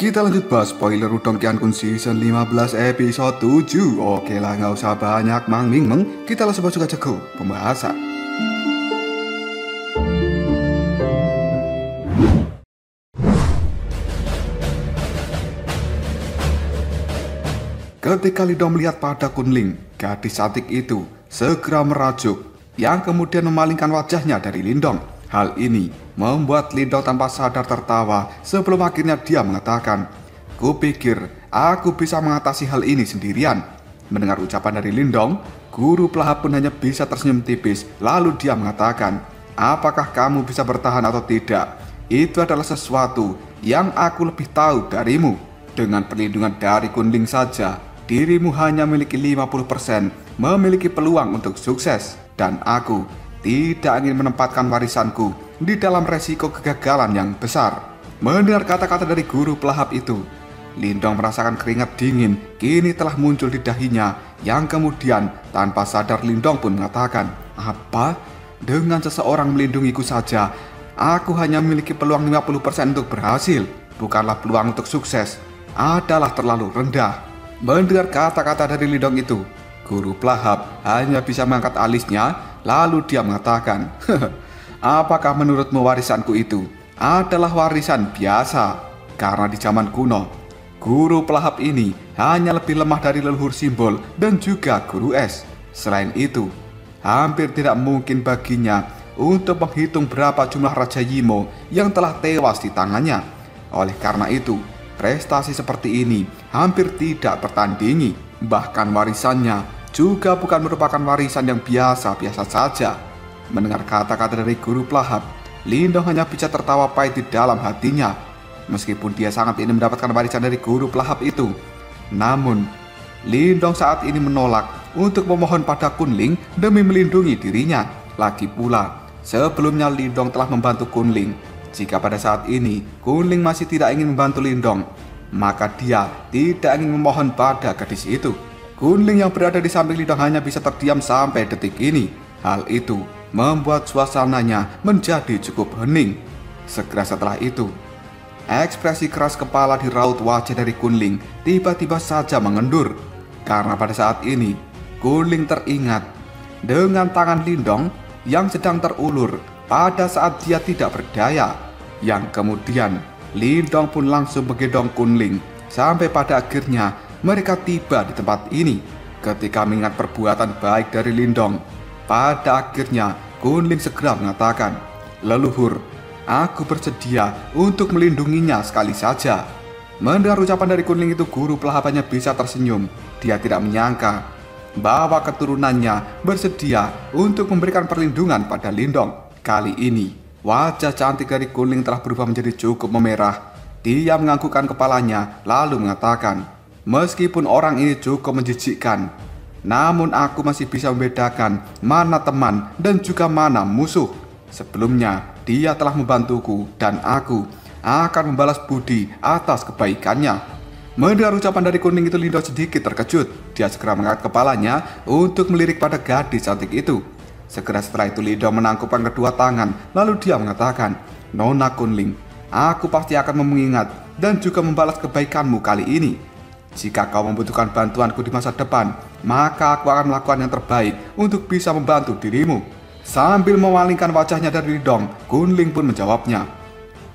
Kita lanjut bahas spoiler Udong Qiankun Season 15 episode 7. Oke lah, nggak usah banyak mang-ming-meng, kita langsung masuk aja ke pembahasan. Ketika Lindong melihat pada Kunling, gadis cantik itu segera merajuk, yang kemudian memalingkan wajahnya dari Lindong. Hal ini membuat Lindong tanpa sadar tertawa sebelum akhirnya dia mengatakan, "Kupikir aku bisa mengatasi hal ini sendirian." Mendengar ucapan dari Lindong, guru pelahap pun hanya bisa tersenyum tipis. Lalu dia mengatakan, "Apakah kamu bisa bertahan atau tidak? Itu adalah sesuatu yang aku lebih tahu darimu. Dengan perlindungan dari Kunling saja, dirimu hanya memiliki 50% memiliki peluang untuk sukses. Dan aku tidak ingin menempatkan warisanku di dalam resiko kegagalan yang besar." Mendengar kata-kata dari guru pelahap itu, Lindong merasakan keringat dingin kini telah muncul di dahinya, yang kemudian tanpa sadar Lindong pun mengatakan, "Apa? Dengan seseorang melindungiku saja, aku hanya memiliki peluang 50% untuk berhasil. Bukanlah peluang untuk sukses adalah terlalu rendah." Mendengar kata-kata dari Lindong itu, guru pelahap hanya bisa mengangkat alisnya. Lalu dia mengatakan, "Apakah menurutmu warisanku itu adalah warisan biasa? Karena di zaman kuno, guru pelahap ini hanya lebih lemah dari leluhur Simbol dan juga guru es. Selain itu, hampir tidak mungkin baginya untuk menghitung berapa jumlah Raja Yimo yang telah tewas di tangannya. Oleh karena itu, prestasi seperti ini hampir tidak tertandingi. Bahkan warisannya juga bukan merupakan warisan yang biasa-biasa saja." Mendengar kata-kata dari guru pelahap, Lindong hanya bisa tertawa pahit di dalam hatinya. Meskipun dia sangat ingin mendapatkan warisan dari guru pelahap itu, namun Lindong saat ini menolak untuk memohon pada Kunling demi melindungi dirinya. Lagi pula, sebelumnya Lindong telah membantu Kunling. Jika pada saat ini Kunling masih tidak ingin membantu Lindong, maka dia tidak ingin memohon pada gadis itu. Kunling yang berada di samping Lindong hanya bisa terdiam sampai detik ini. Hal itu membuat suasananya menjadi cukup hening. Segera setelah itu, ekspresi keras kepala di raut wajah dari Kunling tiba-tiba saja mengendur. Karena pada saat ini, Kunling teringat dengan tangan Lindong yang sedang terulur pada saat dia tidak berdaya. Yang kemudian, Lindong pun langsung menggendong Kunling sampai pada akhirnya mereka tiba di tempat ini. Ketika mengingat perbuatan baik dari Lindong, pada akhirnya Kunling segera mengatakan, "Leluhur, aku bersedia untuk melindunginya sekali saja." Mendengar ucapan dari Kunling itu, guru pelahap hanya bisa tersenyum. Dia tidak menyangka bahwa keturunannya bersedia untuk memberikan perlindungan pada Lindong. Kali ini, wajah cantik dari Kunling telah berubah menjadi cukup memerah. Dia menganggukkan kepalanya lalu mengatakan, "Meskipun orang ini cukup menjijikkan, namun aku masih bisa membedakan mana teman dan juga mana musuh. Sebelumnya, dia telah membantuku dan aku akan membalas budi atas kebaikannya." Mendengar ucapan dari Kunling itu, Lindong sedikit terkejut. Dia segera mengangkat kepalanya untuk melirik pada gadis cantik itu. Segera setelah itu, Lindong menangkupkan kedua tangan, lalu dia mengatakan, "Nona Kunling, aku pasti akan mengingat dan juga membalas kebaikanmu kali ini. Jika kau membutuhkan bantuanku di masa depan, maka aku akan melakukan yang terbaik untuk bisa membantu dirimu." Sambil memalingkan wajahnya dari Lindong, Kunling pun menjawabnya,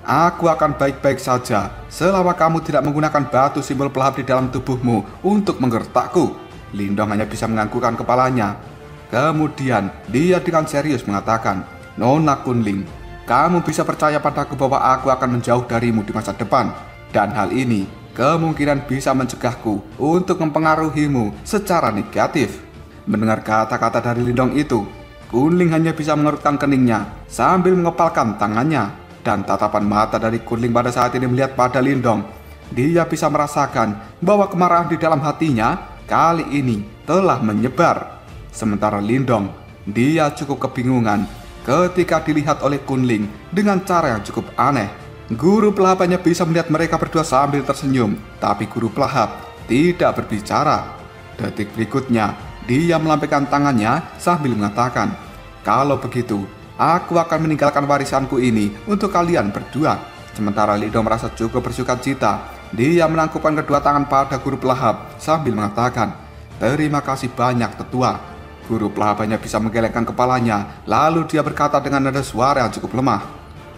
"Aku akan baik-baik saja selama kamu tidak menggunakan batu simbol pelahap di dalam tubuhmu untuk menggertakku." Lindong hanya bisa menganggukkan kepalanya. Kemudian dia dengan serius mengatakan, "Nona Kunling, kamu bisa percaya padaku bahwa aku akan menjauh darimu di masa depan. Dan hal ini kemungkinan bisa mencegahku untuk mempengaruhimu secara negatif." Mendengar kata-kata dari Lindong itu, Kunling hanya bisa mengerutkan keningnya sambil mengepalkan tangannya. Dan tatapan mata dari Kunling pada saat ini melihat pada Lindong. Dia bisa merasakan bahwa kemarahan di dalam hatinya kali ini telah menyebar. Sementara Lindong, dia cukup kebingungan ketika dilihat oleh Kunling dengan cara yang cukup aneh. Guru pelahap hanya bisa melihat mereka berdua sambil tersenyum, tapi guru pelahap tidak berbicara. Detik berikutnya, dia melambaikan tangannya sambil mengatakan, "Kalau begitu, aku akan meninggalkan warisanku ini untuk kalian berdua." Sementara Lindong merasa cukup bersuka cita dia menangkupkan kedua tangan pada guru pelahap sambil mengatakan, "Terima kasih banyak tetua." Guru pelahap hanya bisa menggelengkan kepalanya, lalu dia berkata dengan nada suara yang cukup lemah,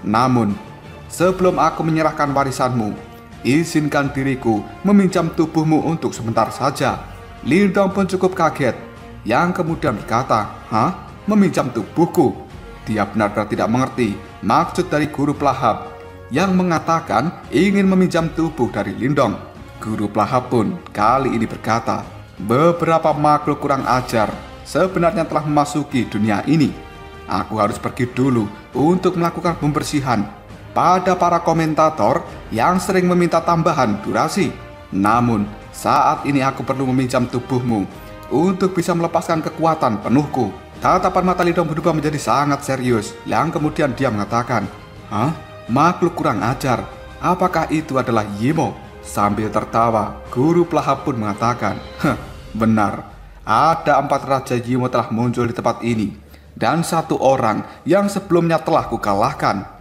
"Namun, sebelum aku menyerahkan warisanmu, izinkan diriku meminjam tubuhmu untuk sebentar saja." Lindong pun cukup kaget, yang kemudian berkata, "Hah? Meminjam tubuhku?" Dia benar-benar tidak mengerti maksud dari guru pelahap yang mengatakan ingin meminjam tubuh dari Lindong. Guru pelahap pun kali ini berkata, "Beberapa makhluk kurang ajar sebenarnya telah memasuki dunia ini. Aku harus pergi dulu untuk melakukan pembersihan pada para komentator yang sering meminta tambahan durasi. Namun, saat ini aku perlu meminjam tubuhmu untuk bisa melepaskan kekuatan penuhku." Tatapan mata Lindong berubah menjadi sangat serius, yang kemudian dia mengatakan, "Hah? Makhluk kurang ajar? Apakah itu adalah Yimo?" Sambil tertawa, guru pelahap pun mengatakan, "Benar. Ada 4 Raja Yimo telah muncul di tempat ini, dan 1 orang yang sebelumnya telah kukalahkan."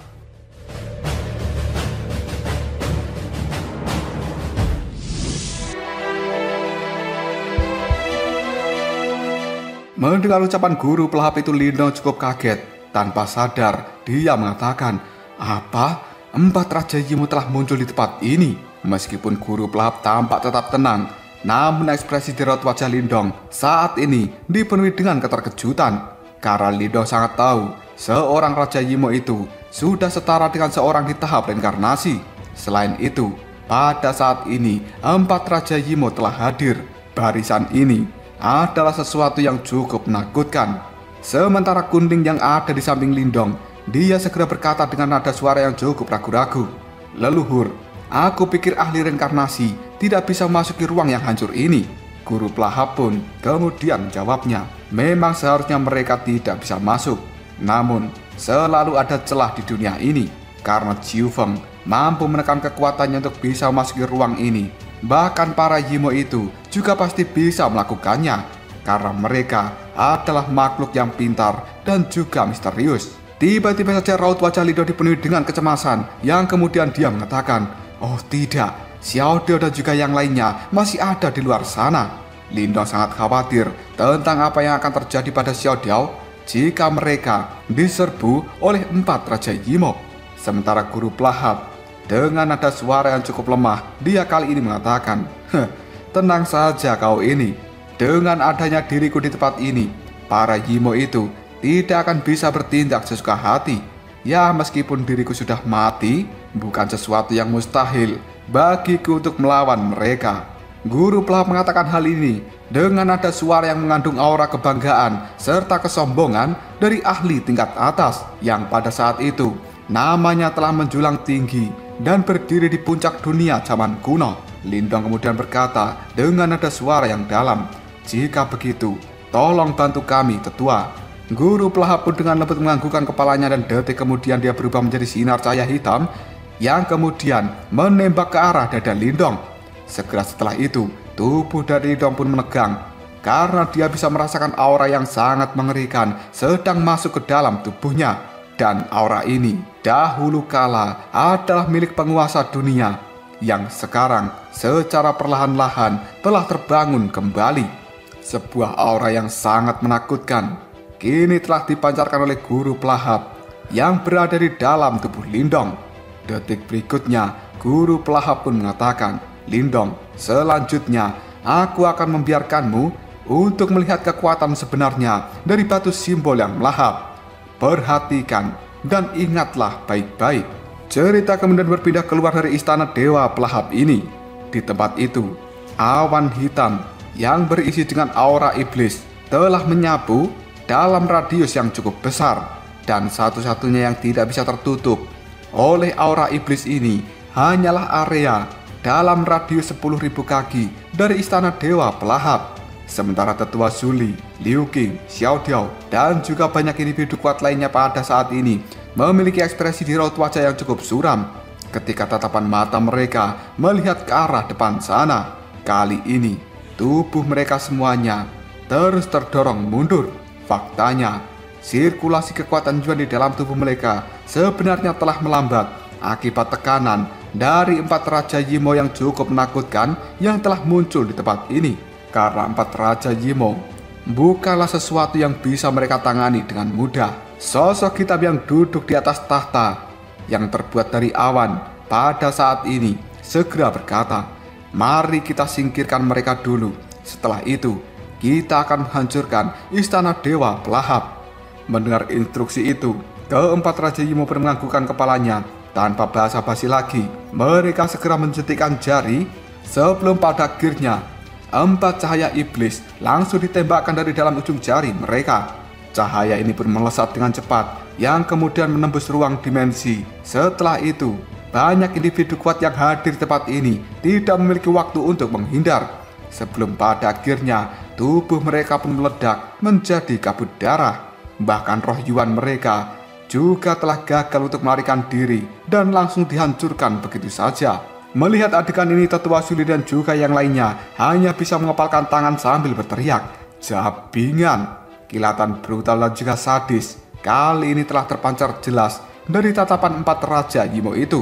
Mendengar ucapan guru pelahap itu, Lindong cukup kaget. Tanpa sadar, dia mengatakan, "Apa? 4 Raja Yimo telah muncul di tempat ini?" Meskipun guru pelahap tampak tetap tenang, namun ekspresi di raut wajah Lindong saat ini dipenuhi dengan keterkejutan. Karena Lindong sangat tahu, seorang Raja Yimo itu sudah setara dengan seorang di tahap reinkarnasi. Selain itu, pada saat ini 4 Raja Yimo telah hadir. Barisan ini adalah sesuatu yang cukup menakutkan. Sementara Kunling yang ada di samping Lindong, dia segera berkata dengan nada suara yang cukup ragu-ragu, "Leluhur, aku pikir ahli reinkarnasi tidak bisa memasuki ruang yang hancur ini." Guru pelahap pun kemudian menjawabnya, "Memang seharusnya mereka tidak bisa masuk. Namun, selalu ada celah di dunia ini, karena Jiu Feng mampu menekan kekuatannya untuk bisa memasuki ruang ini. Bahkan para Yimo itu juga pasti bisa melakukannya, karena mereka adalah makhluk yang pintar dan juga misterius." Tiba-tiba saja raut wajah Lindong dipenuhi dengan kecemasan, yang kemudian dia mengatakan, "Oh tidak, Xiao Dao dan juga yang lainnya masih ada di luar sana." Lindong sangat khawatir tentang apa yang akan terjadi pada Xiao Dao jika mereka diserbu oleh 4 Raja Yimo. Sementara guru pelahap dengan nada suara yang cukup lemah, dia kali ini mengatakan, "Tenang saja kau ini. Dengan adanya diriku di tempat ini, para Yimo itu tidak akan bisa bertindak sesuka hati. Ya, meskipun diriku sudah mati, bukan sesuatu yang mustahil bagiku untuk melawan mereka." Guru pelahap mengatakan hal ini dengan nada suara yang mengandung aura kebanggaan serta kesombongan dari ahli tingkat atas yang pada saat itu namanya telah menjulang tinggi dan berdiri di puncak dunia zaman kuno. Lindong kemudian berkata dengan nada suara yang dalam, "Jika begitu, tolong bantu kami, tetua." Guru pelahap pun dengan lembut menganggukkan kepalanya, dan detik kemudian dia berubah menjadi sinar cahaya hitam yang kemudian menembak ke arah dada Lindong. Segera setelah itu, tubuh dari Lindong pun menegang karena dia bisa merasakan aura yang sangat mengerikan sedang masuk ke dalam tubuhnya. Dan aura ini dahulu kala adalah milik penguasa dunia yang sekarang secara perlahan-lahan telah terbangun kembali. Sebuah aura yang sangat menakutkan kini telah dipancarkan oleh guru pelahap yang berada di dalam tubuh Lindong. Detik berikutnya, guru pelahap pun mengatakan, "Lindong, selanjutnya aku akan membiarkanmu untuk melihat kekuatan sebenarnya dari batu simbol yang melahap. Perhatikan dan ingatlah baik-baik." Cerita kemudian berpindah keluar dari istana Dewa Pelahap ini. Di tempat itu, awan hitam yang berisi dengan aura iblis telah menyapu dalam radius yang cukup besar, dan satu-satunya yang tidak bisa tertutup oleh aura iblis ini hanyalah area dalam radius 10.000 kaki dari istana Dewa Pelahap. Sementara tetua Zuli, Liu Qing, Xiao Dao, dan juga banyak individu kuat lainnya pada saat ini memiliki ekspresi di raut wajah yang cukup suram ketika tatapan mata mereka melihat ke arah depan sana. Kali ini, tubuh mereka semuanya terus terdorong mundur. Faktanya, sirkulasi kekuatan Yuan di dalam tubuh mereka sebenarnya telah melambat akibat tekanan dari 4 Raja Yimo yang cukup menakutkan yang telah muncul di tempat ini. Karena 4 Raja Yimo bukanlah sesuatu yang bisa mereka tangani dengan mudah. Sosok hitam yang duduk di atas tahta yang terbuat dari awan pada saat ini segera berkata, "Mari kita singkirkan mereka dulu. Setelah itu, kita akan menghancurkan istana Dewa Pelahap." Mendengar instruksi itu, keempat Raja Yimo menganggukkan kepalanya. Tanpa basa-basi lagi, mereka segera mencetikkan jari sebelum pada akhirnya 4 cahaya iblis langsung ditembakkan dari dalam ujung jari mereka. Cahaya ini pun melesat dengan cepat yang kemudian menembus ruang dimensi. Setelah itu, banyak individu kuat yang hadir di tempat ini tidak memiliki waktu untuk menghindar. Sebelum pada akhirnya tubuh mereka pun meledak menjadi kabut darah. Bahkan roh Yuan mereka juga telah gagal untuk melarikan diri dan langsung dihancurkan begitu saja. Melihat adegan ini, Tetua Zuli dan juga yang lainnya hanya bisa mengepalkan tangan sambil berteriak, "Jabingan!" Kilatan brutal dan juga sadis kali ini telah terpancar jelas dari tatapan 4 Raja Yimo itu.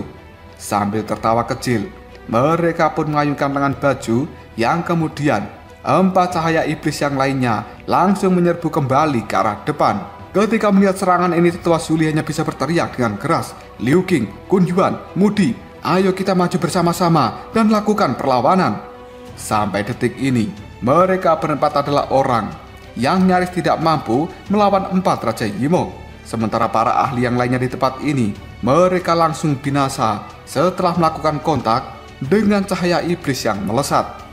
Sambil tertawa kecil, mereka pun mengayunkan lengan baju yang kemudian 4 cahaya iblis yang lainnya langsung menyerbu kembali ke arah depan. Ketika melihat serangan ini, Tetua Zuli hanya bisa berteriak dengan keras, "Liu Qing, Kun Yuan, Mudi, ayo kita maju bersama-sama dan lakukan perlawanan." Sampai detik ini, mereka berempat adalah orang yang nyaris tidak mampu melawan 4 Raja Yimo. Sementara para ahli yang lainnya di tempat ini, mereka langsung binasa setelah melakukan kontak dengan cahaya iblis yang melesat.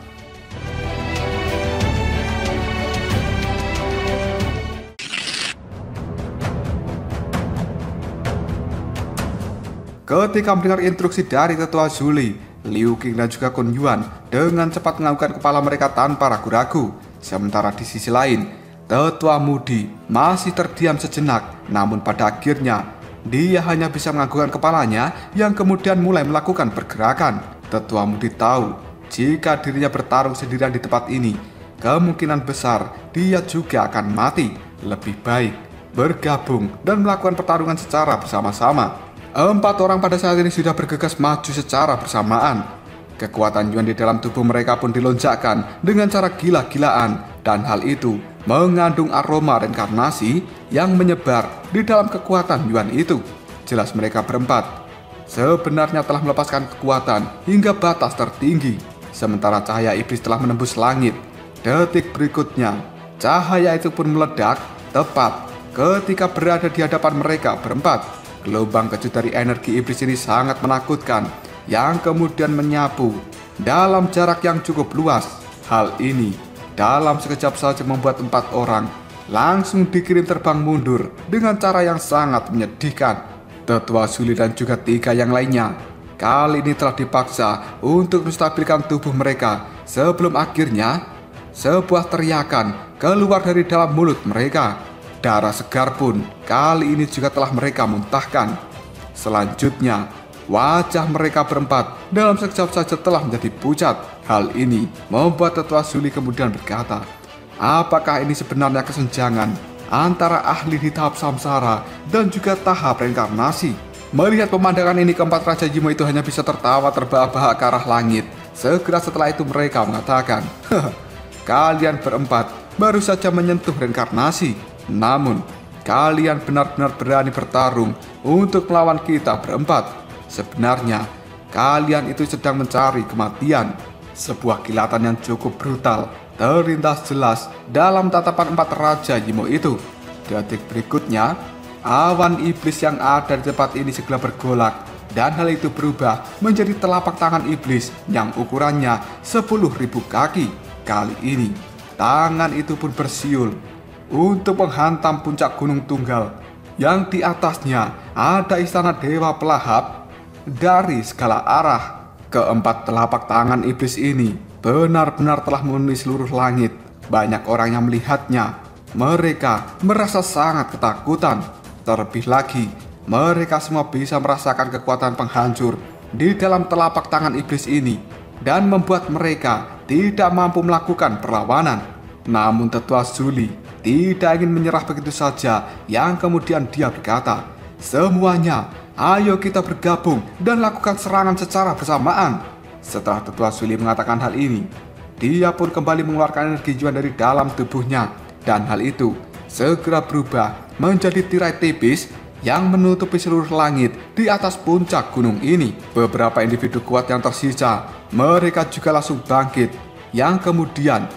Ketika mendengar instruksi dari Tetua Zuli, Liu Qing dan juga Kun Yuan dengan cepat menganggukkan kepala mereka tanpa ragu-ragu. Sementara di sisi lain, Tetua Mudi masih terdiam sejenak, namun pada akhirnya dia hanya bisa menganggukkan kepalanya yang kemudian mulai melakukan pergerakan. Tetua Mudi tahu jika dirinya bertarung sendirian di tempat ini, kemungkinan besar dia juga akan mati. Lebih baik bergabung dan melakukan pertarungan secara bersama-sama. 4 orang pada saat ini sudah bergegas maju secara bersamaan. Kekuatan Yuan di dalam tubuh mereka pun dilonjakkan dengan cara gila-gilaan, dan hal itu mengandung aroma reinkarnasi yang menyebar di dalam kekuatan Yuan itu. Jelas mereka berempat sebenarnya telah melepaskan kekuatan hingga batas tertinggi. Sementara cahaya iblis telah menembus langit. Detik berikutnya, cahaya itu pun meledak tepat ketika berada di hadapan mereka berempat. Gelombang kejut dari energi iblis ini sangat menakutkan, yang kemudian menyapu dalam jarak yang cukup luas. Hal ini dalam sekejap saja membuat 4 orang langsung dikirim terbang mundur dengan cara yang sangat menyedihkan. Tetua Zuli dan juga 3 yang lainnya kali ini telah dipaksa untuk menstabilkan tubuh mereka sebelum akhirnya sebuah teriakan keluar dari dalam mulut mereka. Darah segar pun kali ini juga telah mereka muntahkan. Selanjutnya, wajah mereka berempat dalam sekejap saja telah menjadi pucat. Hal ini membuat Tetua Zuli kemudian berkata, apakah ini sebenarnya kesenjangan antara ahli di tahap samsara dan juga tahap reinkarnasi? Melihat pemandangan ini, keempat Raja Yimo itu hanya bisa tertawa terbahak-bahak ke arah langit. Segera setelah itu mereka mengatakan, kalian berempat baru saja menyentuh reinkarnasi. Namun, kalian benar-benar berani bertarung untuk melawan kita berempat. Sebenarnya, kalian itu sedang mencari kematian. Sebuah kilatan yang cukup brutal terlintas jelas dalam tatapan 4 Raja Yimo itu. Detik berikutnya, awan iblis yang ada di tempat ini segera bergolak, dan hal itu berubah menjadi telapak tangan iblis yang ukurannya 10.000 kaki. Kali ini, tangan itu pun bersiul untuk menghantam puncak Gunung Tunggal yang di atasnya ada istana Dewa Pelahap dari segala arah. Keempat telapak tangan iblis ini benar-benar telah memenuhi seluruh langit. Banyak orang yang melihatnya. Mereka merasa sangat ketakutan. Terlebih lagi, mereka semua bisa merasakan kekuatan penghancur di dalam telapak tangan iblis ini dan membuat mereka tidak mampu melakukan perlawanan. Namun Tetua Zuli tidak ingin menyerah begitu saja, yang kemudian dia berkata, semuanya Ayo kita bergabung dan lakukan serangan secara bersamaan. Setelah Tetua Suli mengatakan hal ini, dia pun kembali mengeluarkan energi Yuan dari dalam tubuhnya. Dan hal itu segera berubah menjadi tirai tipis yang menutupi seluruh langit di atas puncak gunung ini. Beberapa individu kuat yang tersisa, mereka juga langsung bangkit. Yang kemudian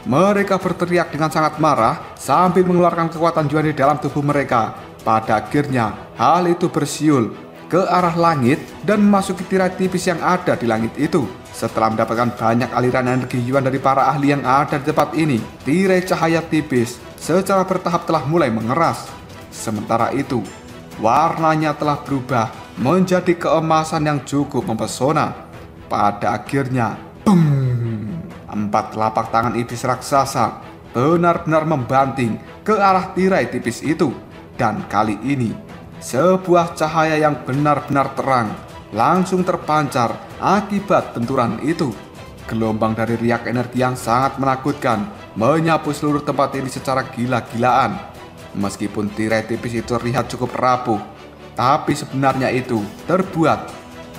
mereka berteriak dengan sangat marah sambil mengeluarkan kekuatan Yuan di dalam tubuh mereka. Pada akhirnya hal itu bersiul ke arah langit dan memasuki tirai tipis yang ada di langit itu. Setelah mendapatkan banyak aliran energi Yuan dari para ahli yang ada di tempat ini, tirai cahaya tipis secara bertahap telah mulai mengeras. Sementara itu, warnanya telah berubah menjadi keemasan yang cukup mempesona. Pada akhirnya, boom, 4 telapak tangan iblis raksasa benar-benar membanting ke arah tirai tipis itu. Dan kali ini, sebuah cahaya yang benar-benar terang langsung terpancar akibat benturan itu. Gelombang dari riak energi yang sangat menakutkan menyapu seluruh tempat ini secara gila-gilaan. Meskipun tirai tipis itu terlihat cukup rapuh, tapi sebenarnya itu terbuat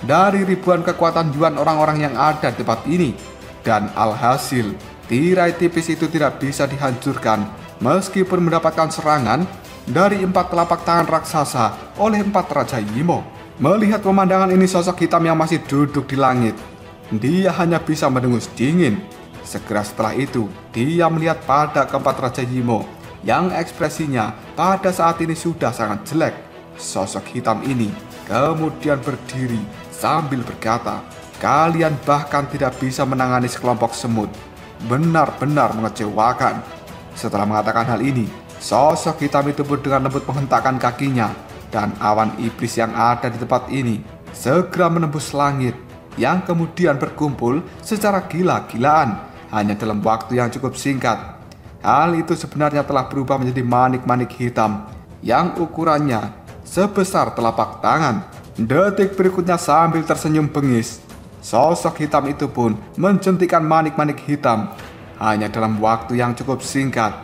dari ribuan kekuatan Yuan orang-orang yang ada di tempat ini. Dan alhasil, tirai tipis itu tidak bisa dihancurkan meskipun mendapatkan serangan dari 4 telapak tangan raksasa oleh 4 Raja Yimo. Melihat pemandangan ini, sosok hitam yang masih duduk di langit, dia hanya bisa mendengus dingin. Segera setelah itu, dia melihat pada keempat Raja Yimo yang ekspresinya pada saat ini sudah sangat jelek. Sosok hitam ini kemudian berdiri sambil berkata, "Kalian bahkan tidak bisa menangani sekelompok semut. Benar-benar mengecewakan." Setelah mengatakan hal ini, sosok hitam itu pun dengan lembut menghentakkan kakinya, dan awan iblis yang ada di tempat ini segera menembus langit yang kemudian berkumpul secara gila-gilaan hanya dalam waktu yang cukup singkat. Hal itu sebenarnya telah berubah menjadi manik-manik hitam yang ukurannya sebesar telapak tangan. Detik berikutnya sambil tersenyum bengis, sosok hitam itu pun menjentikan manik-manik hitam hanya dalam waktu yang cukup singkat.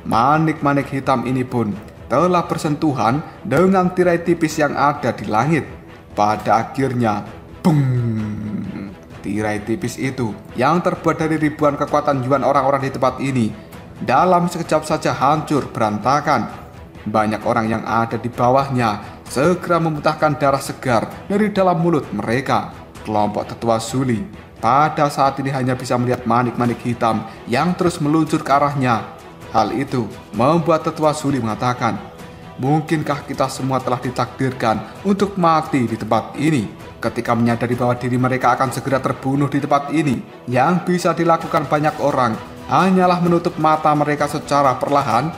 Manik-manik hitam ini pun telah bersentuhan dengan tirai tipis yang ada di langit. Pada akhirnya, boom, tirai tipis itu yang terbuat dari ribuan kekuatan Yuan orang-orang di tempat ini dalam sekejap saja hancur berantakan. Banyak orang yang ada di bawahnya segera memuntahkan darah segar dari dalam mulut mereka. Kelompok Tetua Suli pada saat ini hanya bisa melihat manik-manik hitam yang terus meluncur ke arahnya. Hal itu membuat Tetua Suli mengatakan, "Mungkinkah kita semua telah ditakdirkan untuk mati di tempat ini?" Ketika menyadari bahwa diri mereka akan segera terbunuh di tempat ini, yang bisa dilakukan banyak orang hanyalah menutup mata mereka secara perlahan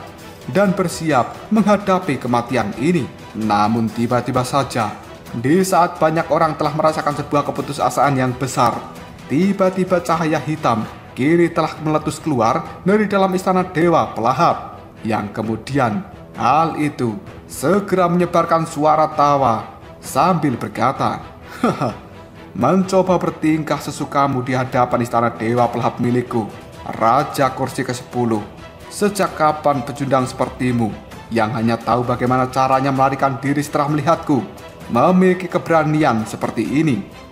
dan bersiap menghadapi kematian ini. Namun tiba-tiba saja, di saat banyak orang telah merasakan sebuah keputusasaan yang besar, tiba-tiba cahaya hitam kini telah meletus keluar dari dalam istana Dewa Pelahap, yang kemudian hal itu segera menyebarkan suara tawa sambil berkata, "Haha, mencoba bertingkah sesukamu di hadapan istana Dewa Pelahap milikku, Raja Kursi ke-10. Sejak kapan pecundang sepertimu yang hanya tahu bagaimana caranya melarikan diri setelah melihatku memiliki keberanian seperti ini?"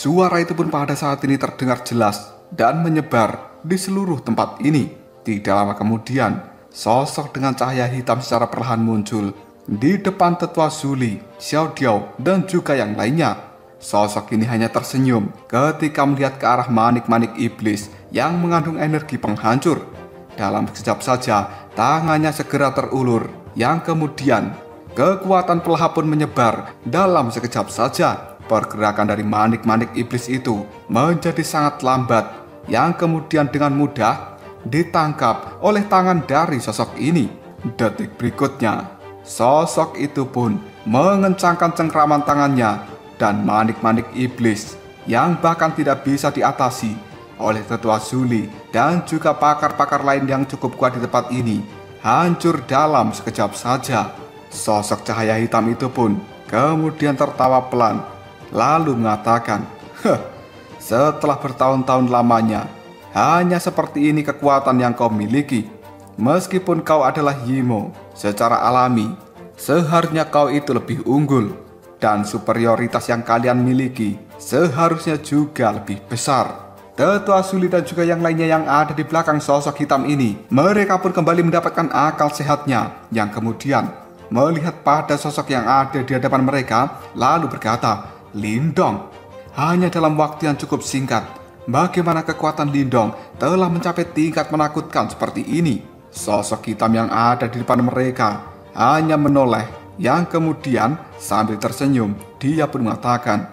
Suara itu pun pada saat ini terdengar jelas dan menyebar di seluruh tempat ini. Tidak lama kemudian, sosok dengan cahaya hitam secara perlahan muncul di depan Tetua Suli, Xiao Diao, dan juga yang lainnya. Sosok ini hanya tersenyum ketika melihat ke arah manik-manik iblis yang mengandung energi penghancur. Dalam sekejap saja, tangannya segera terulur, yang kemudian kekuatan pelahap pun menyebar dalam sekejap saja. Pergerakan dari manik-manik iblis itu menjadi sangat lambat, yang kemudian dengan mudah ditangkap oleh tangan dari sosok ini. Detik berikutnya, sosok itu pun mengencangkan cengkraman tangannya, dan manik-manik iblis yang bahkan tidak bisa diatasi oleh Tetua Suli dan juga pakar-pakar lain yang cukup kuat di tempat ini hancur dalam sekejap saja. Sosok cahaya hitam itu pun kemudian tertawa pelan, lalu mengatakan, setelah bertahun-tahun lamanya. Hanya seperti ini kekuatan yang kau miliki. Meskipun kau adalah Yimo, secara alami, seharusnya kau itu lebih unggul. Dan superioritas yang kalian miliki seharusnya juga lebih besar. Tetua Suli dan juga yang lainnya yang ada di belakang sosok hitam ini, mereka pun kembali mendapatkan akal sehatnya, yang kemudian melihat pada sosok yang ada di hadapan mereka, lalu berkata, "Lindong." Hanya dalam waktu yang cukup singkat, bagaimana kekuatan Lindong telah mencapai tingkat menakutkan seperti ini. Sosok hitam yang ada di depan mereka hanya menoleh, yang kemudian sambil tersenyum, dia pun mengatakan,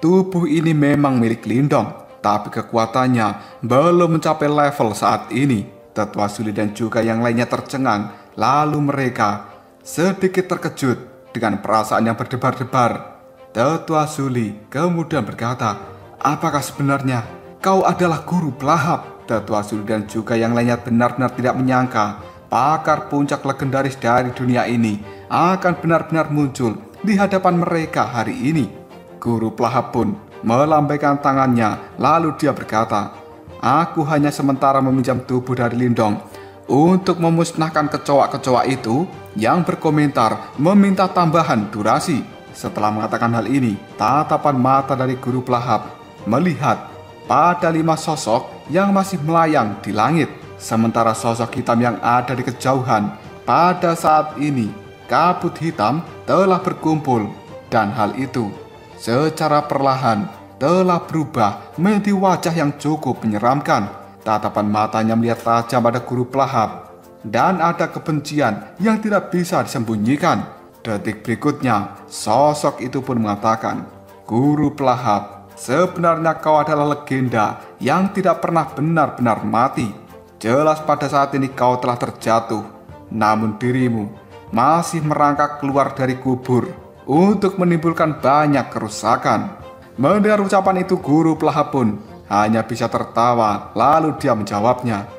tubuh ini memang milik Lindong, tapi kekuatannya belum mencapai level saat ini." Tetua Suli dan juga yang lainnya tercengang, lalu mereka sedikit terkejut dengan perasaan yang berdebar-debar. Tetua Suli kemudian berkata, "Apakah sebenarnya kau adalah guru pelahap?" Tetua Suli dan juga yang lainnya benar-benar tidak menyangka pakar puncak legendaris dari dunia ini akan benar-benar muncul di hadapan mereka hari ini. Guru pelahap pun melambaikan tangannya, lalu dia berkata, "Aku hanya sementara meminjam tubuh dari Lindong untuk memusnahkan kecoa-kecoa itu yang berkomentar meminta tambahan durasi." Setelah mengatakan hal ini, tatapan mata dari guru pelahap melihat pada 5 sosok yang masih melayang di langit. Sementara sosok hitam yang ada di kejauhan, pada saat ini kabut hitam telah berkumpul, dan hal itu secara perlahan telah berubah menjadi wajah yang cukup menyeramkan. Tatapan matanya melihat tajam pada guru pelahap, dan ada kebencian yang tidak bisa disembunyikan. Detik berikutnya, sosok itu pun mengatakan, "Guru pelahap, sebenarnya kau adalah legenda yang tidak pernah benar-benar mati. Jelas pada saat ini kau telah terjatuh, namun dirimu masih merangkak keluar dari kubur untuk menimbulkan banyak kerusakan." Mendengar ucapan itu, guru pelahap pun hanya bisa tertawa, lalu dia menjawabnya,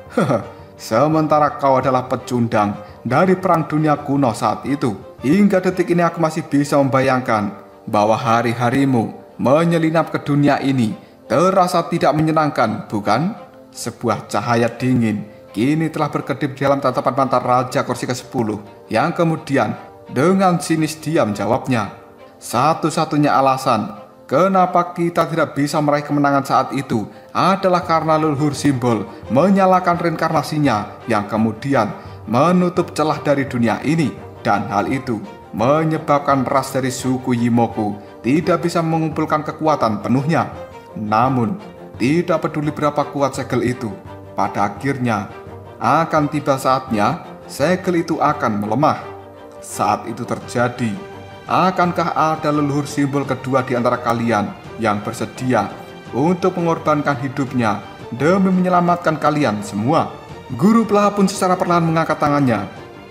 "Sementara kau adalah pecundang dari perang dunia kuno saat itu, hingga detik ini aku masih bisa membayangkan bahwa hari-harimu menyelinap ke dunia ini terasa tidak menyenangkan, bukan?" Sebuah cahaya dingin kini telah berkedip di dalam tatapan mata Raja Kursi ke-10, yang kemudian dengan sinis dia menjawabnya, "Satu-satunya alasan kenapa kita tidak bisa meraih kemenangan saat itu adalah karena leluhur simbol menyalakan reinkarnasinya yang kemudian menutup celah dari dunia ini, dan hal itu menyebabkan ras dari suku Yimoku tidak bisa mengumpulkan kekuatan penuhnya. Namun, tidak peduli berapa kuat segel itu, pada akhirnya akan tiba saatnya segel itu akan melemah. Saat itu terjadi, akankah ada leluhur simbol kedua di antara kalian yang bersedia untuk mengorbankan hidupnya demi menyelamatkan kalian semua?" Guru pelahap pun secara perlahan mengangkat tangannya.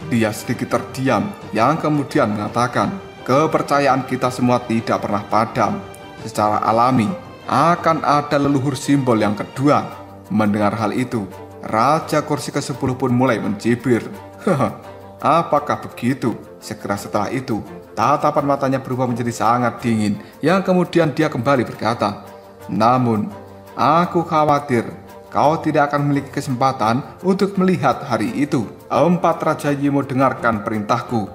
Dia sedikit terdiam, yang kemudian mengatakan, "Kepercayaan kita semua tidak pernah padam. Secara alami akan ada leluhur simbol yang kedua." Mendengar hal itu, Raja Kursi ke-10 pun mulai mencibir. Apakah begitu? Segera setelah itu, tatapan matanya berubah menjadi sangat dingin, yang kemudian dia kembali berkata, "Namun, aku khawatir kau tidak akan memiliki kesempatan untuk melihat hari itu. 4 Raja Yimo, dengarkan perintahku.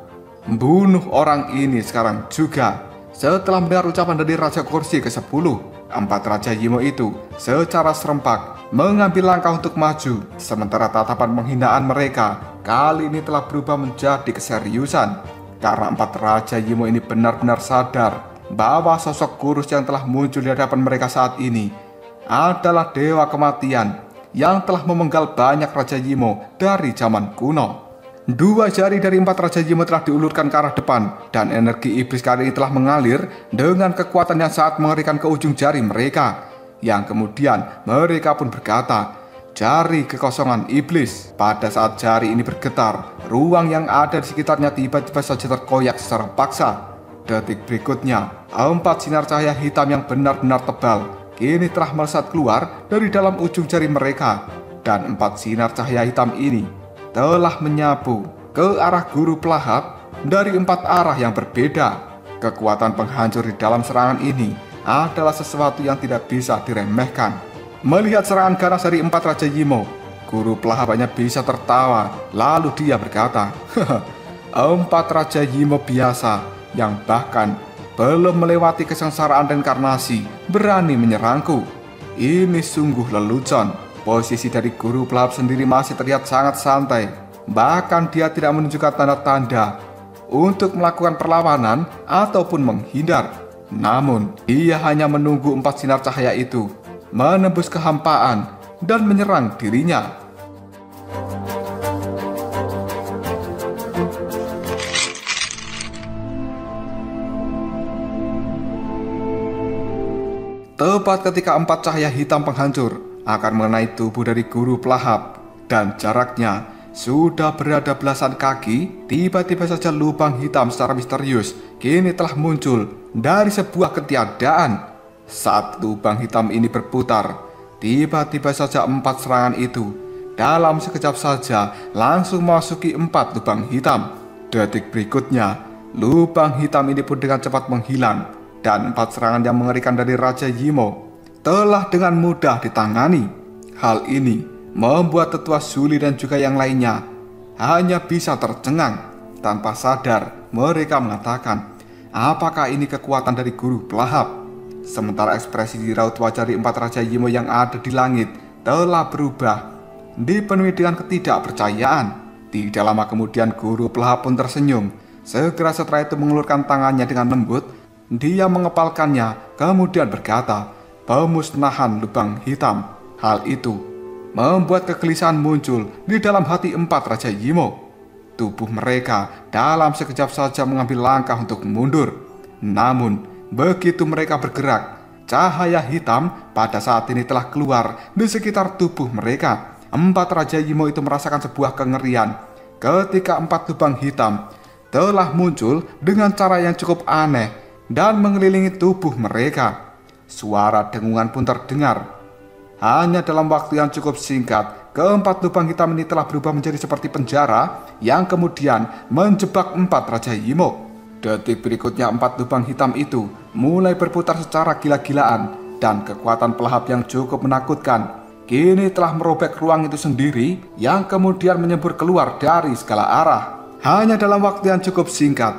Bunuh orang ini sekarang juga." Setelah mendengar ucapan dari Raja Kursi ke-10, 4 Raja Yimo itu secara serempak mengambil langkah untuk maju, sementara tatapan penghinaan mereka kali ini telah berubah menjadi keseriusan. Karena 4 Raja Yimo ini benar-benar sadar bahwa sosok kurus yang telah muncul di hadapan mereka saat ini adalah dewa kematian yang telah memenggal banyak Raja Yimo dari zaman kuno. 2 jari dari 4 Raja Yimo telah diulurkan ke arah depan, dan energi iblis kali ini telah mengalir dengan kekuatan yang sangat mengerikan ke ujung jari mereka, yang kemudian mereka pun berkata, "Jari kekosongan iblis." Pada saat jari ini bergetar, ruang yang ada di sekitarnya tiba-tiba saja terkoyak secara paksa. Detik berikutnya, 4 sinar cahaya hitam yang benar-benar tebal kini telah melesat keluar dari dalam ujung jari mereka, dan 4 sinar cahaya hitam ini telah menyapu ke arah guru pelahap dari 4 arah yang berbeda. Kekuatan penghancur di dalam serangan ini adalah sesuatu yang tidak bisa diremehkan. Melihat serangan ganas dari 4 Raja Yimo, guru pelahap hanya bisa tertawa. Lalu dia berkata, 4 Raja Yimo biasa yang bahkan belum melewati kesengsaraan reinkarnasi berani menyerangku. Ini sungguh lelucon. Posisi dari guru pelahap sendiri masih terlihat sangat santai. Bahkan dia tidak menunjukkan tanda-tanda untuk melakukan perlawanan ataupun menghindar. Namun, ia hanya menunggu 4 sinar cahaya itu menembus kehampaan dan menyerang dirinya. Tepat ketika 4 cahaya hitam penghancur akan mengenai tubuh dari guru pelahap dan jaraknya sudah berada belasan kaki, tiba-tiba saja lubang hitam secara misterius kini telah muncul dari sebuah ketiadaan. Saat lubang hitam ini berputar, tiba-tiba saja 4 serangan itu dalam sekejap saja langsung memasuki 4 lubang hitam. Detik berikutnya, lubang hitam ini pun dengan cepat menghilang dan 4 serangan yang mengerikan dari Raja Yimo telah dengan mudah ditangani. Hal ini membuat Tetua Zuli dan juga yang lainnya hanya bisa tercengang. Tanpa sadar mereka mengatakan, apakah ini kekuatan dari guru pelahap? Sementara ekspresi di raut wajah dari 4 Raja Yimo yang ada di langit telah berubah, dipenuhi dengan ketidakpercayaan. Tidak lama kemudian guru pelahap pun tersenyum. Segera setelah itu mengulurkan tangannya dengan lembut. Dia mengepalkannya kemudian berkata, pemusnahan lubang hitam. Hal itu membuat kegelisahan muncul di dalam hati 4 Raja Yimo. Tubuh mereka dalam sekejap saja mengambil langkah untuk mundur. Namun begitu mereka bergerak, cahaya hitam pada saat ini telah keluar di sekitar tubuh mereka. 4 Raja Yimo itu merasakan sebuah kengerian ketika 4 lubang hitam telah muncul dengan cara yang cukup aneh dan mengelilingi tubuh mereka. Suara dengungan pun terdengar. Hanya dalam waktu yang cukup singkat, keempat lubang hitam ini telah berubah menjadi seperti penjara yang kemudian menjebak 4 Raja Yimo. Detik berikutnya 4 lubang hitam itu mulai berputar secara gila-gilaan dan kekuatan pelahap yang cukup menakutkan kini telah merobek ruang itu sendiri yang kemudian menyembur keluar dari segala arah. Hanya dalam waktu yang cukup singkat,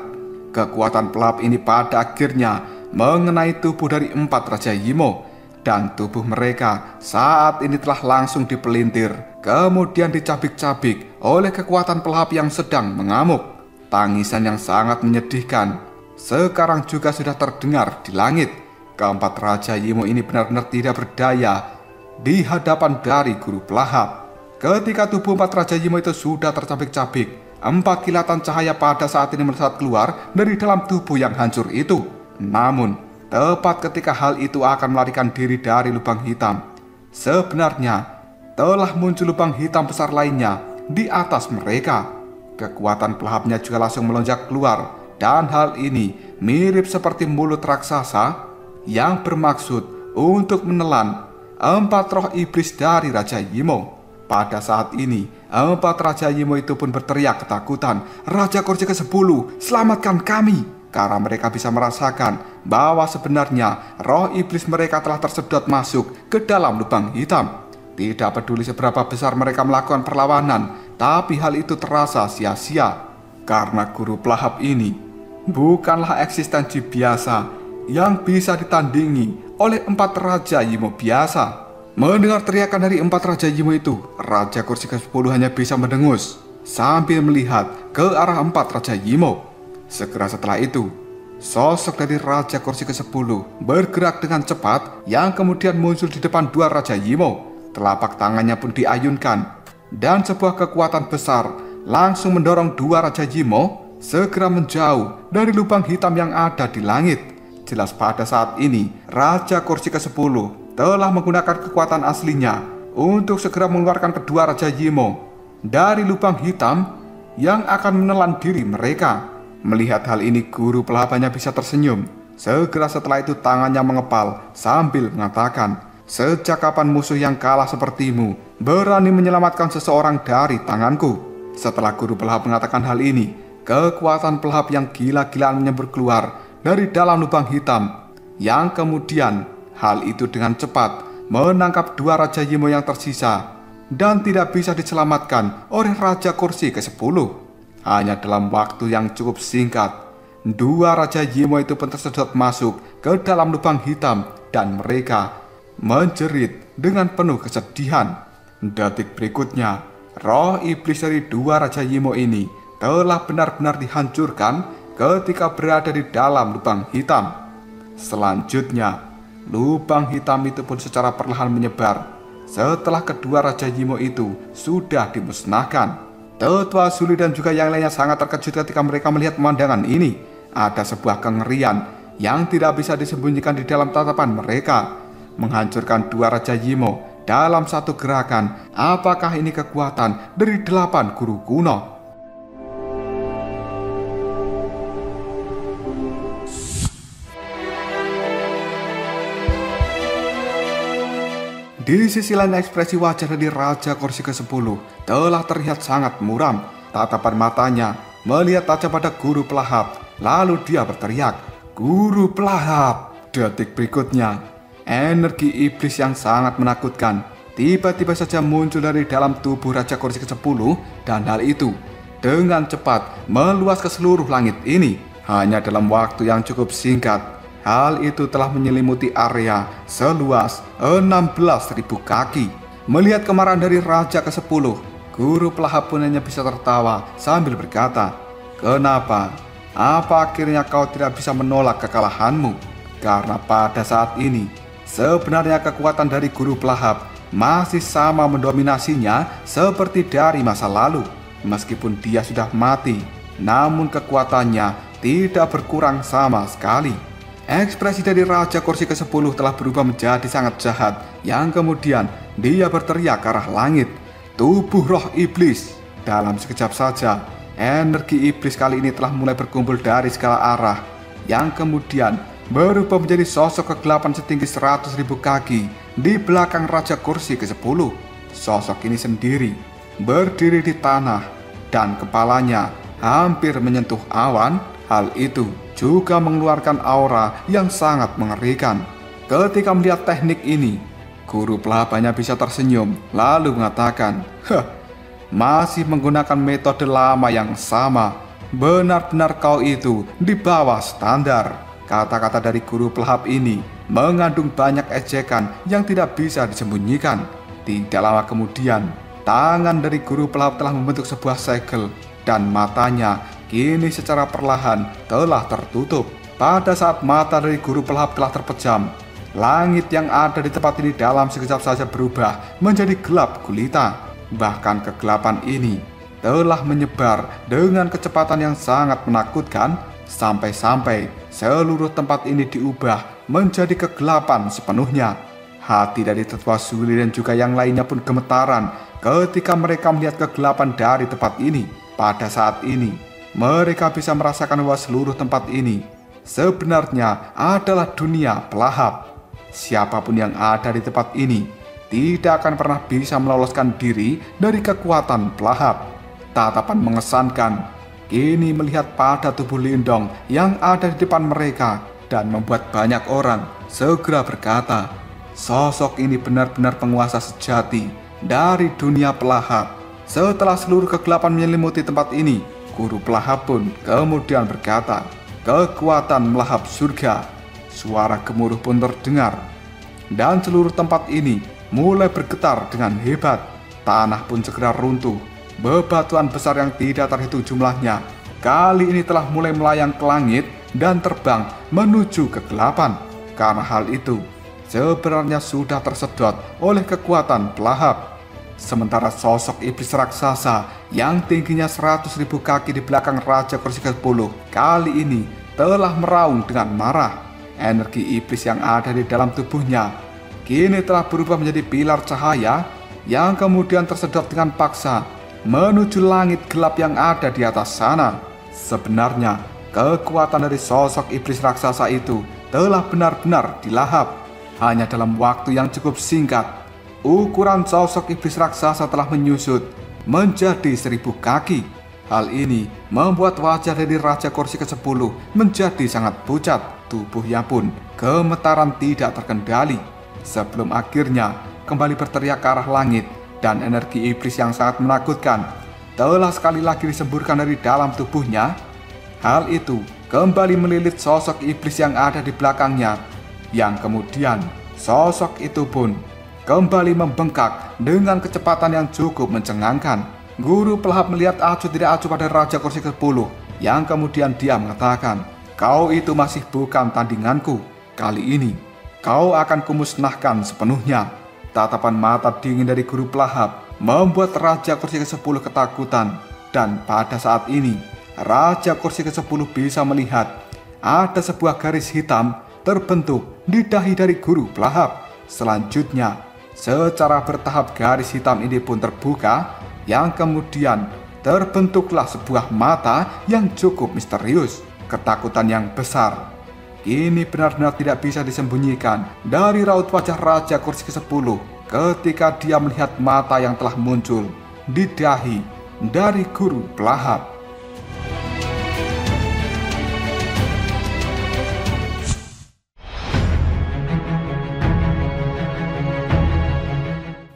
kekuatan pelahap ini pada akhirnya mengenai tubuh dari 4 Raja Yimo dan tubuh mereka saat ini telah langsung dipelintir kemudian dicabik-cabik oleh kekuatan pelahap yang sedang mengamuk. Tangisan yang sangat menyedihkan sekarang juga sudah terdengar di langit. Keempat Raja Yimo ini benar-benar tidak berdaya di hadapan dari guru pelahap. Ketika tubuh 4 Raja Yimo itu sudah tercabik-cabik, 4 kilatan cahaya pada saat ini melesat keluar dari dalam tubuh yang hancur itu. Namun, tepat ketika hal itu akan melarikan diri dari lubang hitam, sebenarnya telah muncul lubang hitam besar lainnya di atas mereka. Kekuatan pelahapnya juga langsung melonjak keluar, dan hal ini mirip seperti mulut raksasa yang bermaksud untuk menelan 4 roh iblis dari Raja Yimo. Pada saat ini, 4 Raja Yimo itu pun berteriak ketakutan, "Raja Kursi ke-10, selamatkan kami!" Karena mereka bisa merasakan bahwa sebenarnya roh iblis mereka telah tersedot masuk ke dalam lubang hitam. Tidak peduli seberapa besar mereka melakukan perlawanan, tapi hal itu terasa sia-sia. Karena guru pelahap ini bukanlah eksistensi biasa yang bisa ditandingi oleh 4 Raja Yimo biasa. Mendengar teriakan dari 4 Raja Yimo itu, Raja Kursi ke-10 hanya bisa mendengus sambil melihat ke arah 4 Raja Yimo. Segera setelah itu, sosok dari Raja Kursi ke-10 bergerak dengan cepat yang kemudian muncul di depan 2 Raja Yimo. Telapak tangannya pun diayunkan dan sebuah kekuatan besar langsung mendorong 2 Raja Yimo segera menjauh dari lubang hitam yang ada di langit. Jelas pada saat ini Raja Kursi ke-10 telah menggunakan kekuatan aslinya untuk segera mengeluarkan kedua Raja Yimo dari lubang hitam yang akan menelan diri mereka. Melihat hal ini, guru pelahap hanya bisa tersenyum. Segera setelah itu tangannya mengepal sambil mengatakan, "Sejak kapan musuh yang kalah sepertimu berani menyelamatkan seseorang dari tanganku?" Setelah guru pelahap mengatakan hal ini, kekuatan pelahap yang gila-gilaan menyembur keluar dari dalam lubang hitam yang kemudian hal itu dengan cepat menangkap dua Raja Yimo yang tersisa dan tidak bisa diselamatkan oleh Raja Kursi ke-10. Hanya dalam waktu yang cukup singkat, dua Raja Yimo itu pun tersedot masuk ke dalam lubang hitam dan mereka menjerit dengan penuh kesedihan. Detik berikutnya, roh iblis dari dua Raja Yimo ini telah benar-benar dihancurkan ketika berada di dalam lubang hitam. Selanjutnya, lubang hitam itu pun secara perlahan menyebar setelah kedua Raja Yimo itu sudah dimusnahkan. Tetua Suli dan juga yang lainnya sangat terkejut ketika mereka melihat pemandangan ini. Ada sebuah kengerian yang tidak bisa disembunyikan di dalam tatapan mereka. Menghancurkan dua Raja Yimo dalam satu gerakan, apakah ini kekuatan dari 8 guru kuno? Di sisi lain, ekspresi wajah dari Raja Kursi ke-10 telah terlihat sangat muram. Tatapan matanya melihat tajam pada Guru Pelahap. Lalu dia berteriak, "Guru Pelahap!" Detik berikutnya, energi iblis yang sangat menakutkan tiba-tiba saja muncul dari dalam tubuh Raja Kursi ke-10, dan hal itu dengan cepat meluas ke seluruh langit ini. Hanya dalam waktu yang cukup singkat, hal itu telah menyelimuti area seluas 16.000 kaki. Melihat kemarahan dari Raja ke-10, Guru Pelahap pun hanya bisa tertawa sambil berkata, "Kenapa? Apa akhirnya kau tidak bisa menolak kekalahanmu?" Karena pada saat ini, sebenarnya kekuatan dari Guru Pelahap masih sama mendominasinya seperti dari masa lalu. Meskipun dia sudah mati, namun kekuatannya tidak berkurang sama sekali. Ekspresi dari Raja Kursi ke-10 telah berubah menjadi sangat jahat, yang kemudian dia berteriak ke arah langit, "Tubuh roh iblis!" Dalam sekejap saja, energi iblis kali ini telah mulai berkumpul dari segala arah, yang kemudian berubah menjadi sosok kegelapan setinggi 100.000 kaki di belakang Raja Kursi ke-10. Sosok ini sendiri berdiri di tanah dan kepalanya hampir menyentuh awan. Hal itu juga mengeluarkan aura yang sangat mengerikan. Ketika melihat teknik ini, Guru Pelahap hanya bisa tersenyum lalu mengatakan, "Masih menggunakan metode lama yang sama. Benar-benar kau itu di bawah standar." Kata-kata dari Guru Pelahap ini mengandung banyak ejekan yang tidak bisa disembunyikan. Tidak lama kemudian, tangan dari Guru Pelahap telah membentuk sebuah segel dan matanya kini secara perlahan telah tertutup. Pada saat mata dari Guru Pelahap telah terpejam, langit yang ada di tempat ini dalam sekejap saja berubah menjadi gelap gulita. Bahkan kegelapan ini telah menyebar dengan kecepatan yang sangat menakutkan, sampai-sampai seluruh tempat ini diubah menjadi kegelapan sepenuhnya. Hati dari Tetua Suli dan juga yang lainnya pun gemetaran ketika mereka melihat kegelapan dari tempat ini. Pada saat ini, mereka bisa merasakan bahwa seluruh tempat ini sebenarnya adalah dunia Pelahap. Siapapun yang ada di tempat ini tidak akan pernah bisa meloloskan diri dari kekuatan Pelahap. Tatapan mengesankan kini melihat pada tubuh Lindong yang ada di depan mereka dan membuat banyak orang segera berkata, sosok ini benar-benar penguasa sejati dari dunia Pelahap. Setelah seluruh kegelapan menyelimuti tempat ini, Guru Pelahap pun kemudian berkata, "Kekuatan melahap surga." Suara gemuruh pun terdengar dan seluruh tempat ini mulai bergetar dengan hebat. Tanah pun segera runtuh. Bebatuan besar yang tidak terhitung jumlahnya kali ini telah mulai melayang ke langit dan terbang menuju kegelapan. Karena hal itu sebenarnya sudah tersedot oleh kekuatan Pelahap. Sementara sosok iblis raksasa yang tingginya 100.000 kaki di belakang Raja Kursi ke-10 kali ini telah meraung dengan marah. Energi iblis yang ada di dalam tubuhnya kini telah berubah menjadi pilar cahaya yang kemudian tersedot dengan paksa menuju langit gelap yang ada di atas sana. Sebenarnya kekuatan dari sosok iblis raksasa itu telah benar-benar dilahap. Hanya dalam waktu yang cukup singkat, ukuran sosok iblis raksasa telah menyusut menjadi 1000 kaki. Hal ini membuat wajah dari Raja Kursi ke-10 menjadi sangat pucat. Tubuhnya pun gemetaran tidak terkendali. Sebelum akhirnya kembali berteriak ke arah langit, dan energi iblis yang sangat menakutkan telah sekali lagi disemburkan dari dalam tubuhnya. Hal itu kembali melilit sosok iblis yang ada di belakangnya, yang kemudian sosok itu pun kembali membengkak dengan kecepatan yang cukup mencengangkan. Guru pelahap melihat acuh tidak acuh pada Raja Kursi ke-10, yang kemudian dia mengatakan, "Kau itu masih bukan tandinganku. Kali ini kau akan kumusnahkan sepenuhnya." Tatapan mata dingin dari guru pelahap membuat Raja Kursi ke-10 ketakutan. Dan pada saat ini Raja Kursi ke-10 bisa melihat ada sebuah garis hitam terbentuk di dahi dari guru pelahap. Selanjutnya secara bertahap garis hitam ini pun terbuka, yang kemudian terbentuklah sebuah mata yang cukup misterius. Ketakutan yang besar ini benar-benar tidak bisa disembunyikan dari raut wajah Raja Kursi ke-10 ketika dia melihat mata yang telah muncul di dahi dari guru pelahap.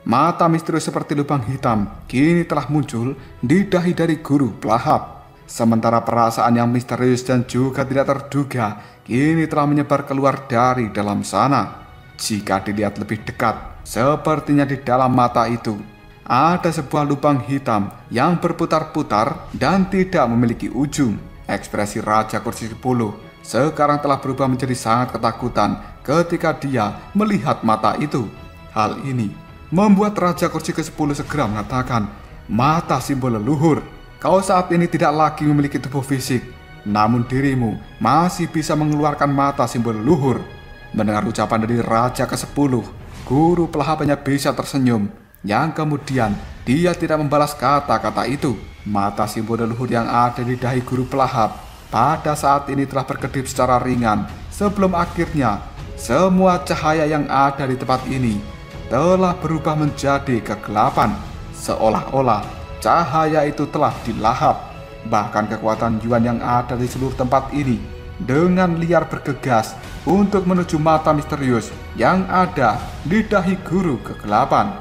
Mata misterius seperti lubang hitam kini telah muncul di dahi dari guru pelahap. Sementara perasaan yang misterius dan juga tidak terduga kini telah menyebar keluar dari dalam sana. Jika dilihat lebih dekat, sepertinya di dalam mata itu ada sebuah lubang hitam yang berputar-putar dan tidak memiliki ujung. Ekspresi Raja Kursi 10 sekarang telah berubah menjadi sangat ketakutan ketika dia melihat mata itu. Hal ini membuat Raja Kursi ke-10 segera mengatakan, "Mata simbol leluhur, kau saat ini tidak lagi memiliki tubuh fisik, namun dirimu masih bisa mengeluarkan mata simbol leluhur." Mendengar ucapan dari Raja ke-10, guru pelahap hanya bisa tersenyum, yang kemudian dia tidak membalas kata-kata itu. Mata simbol leluhur yang ada di dahi guru pelahap pada saat ini telah berkedip secara ringan, sebelum akhirnya semua cahaya yang ada di tempat ini telah berubah menjadi kegelapan, seolah-olah cahaya itu telah dilahap. Bahkan kekuatan Yuan yang ada di seluruh tempat ini dengan liar bergegas untuk menuju mata misterius yang ada di dahi guru kegelapan.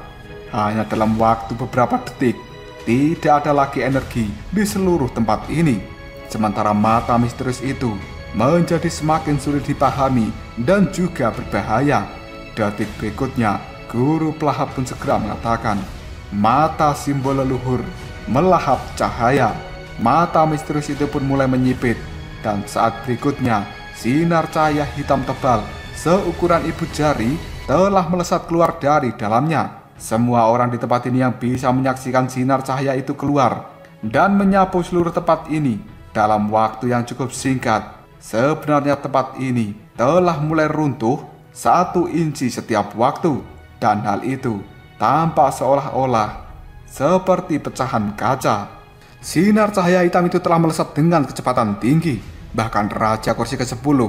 Hanya dalam waktu beberapa detik, tidak ada lagi energi di seluruh tempat ini. Sementara mata misterius itu menjadi semakin sulit dipahami dan juga berbahaya. Detik berikutnya, guru pelahap pun segera mengatakan, "Mata simbol leluhur melahap cahaya." Mata misterius itu pun mulai menyipit, dan saat berikutnya sinar cahaya hitam tebal seukuran ibu jari telah melesat keluar dari dalamnya. Semua orang di tempat ini yang bisa menyaksikan sinar cahaya itu keluar dan menyapu seluruh tempat ini dalam waktu yang cukup singkat. Sebenarnya tempat ini telah mulai runtuh 1 inci setiap waktu. Dan hal itu tampak seolah-olah seperti pecahan kaca. Sinar cahaya hitam itu telah melesat dengan kecepatan tinggi. Bahkan Raja Kursi ke-10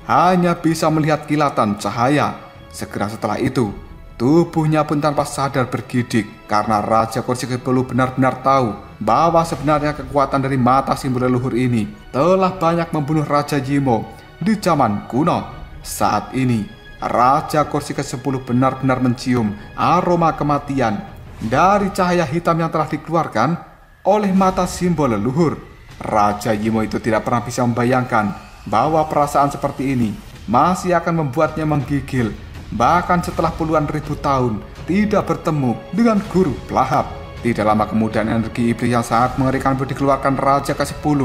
hanya bisa melihat kilatan cahaya. Segera setelah itu, tubuhnya pun tanpa sadar bergidik, karena Raja Kursi ke-10 benar-benar tahu bahwa sebenarnya kekuatan dari mata simbol leluhur ini telah banyak membunuh Raja Yimo di zaman kuno. Saat ini Raja Kursi ke-10 benar-benar mencium aroma kematian dari cahaya hitam yang telah dikeluarkan oleh mata simbol leluhur. Raja Yimo itu tidak pernah bisa membayangkan bahwa perasaan seperti ini masih akan membuatnya menggigil, bahkan setelah puluhan ribu tahun tidak bertemu dengan guru pelahap. Tidak lama kemudian energi iblis yang sangat mengerikan pun dikeluarkan Raja ke-10,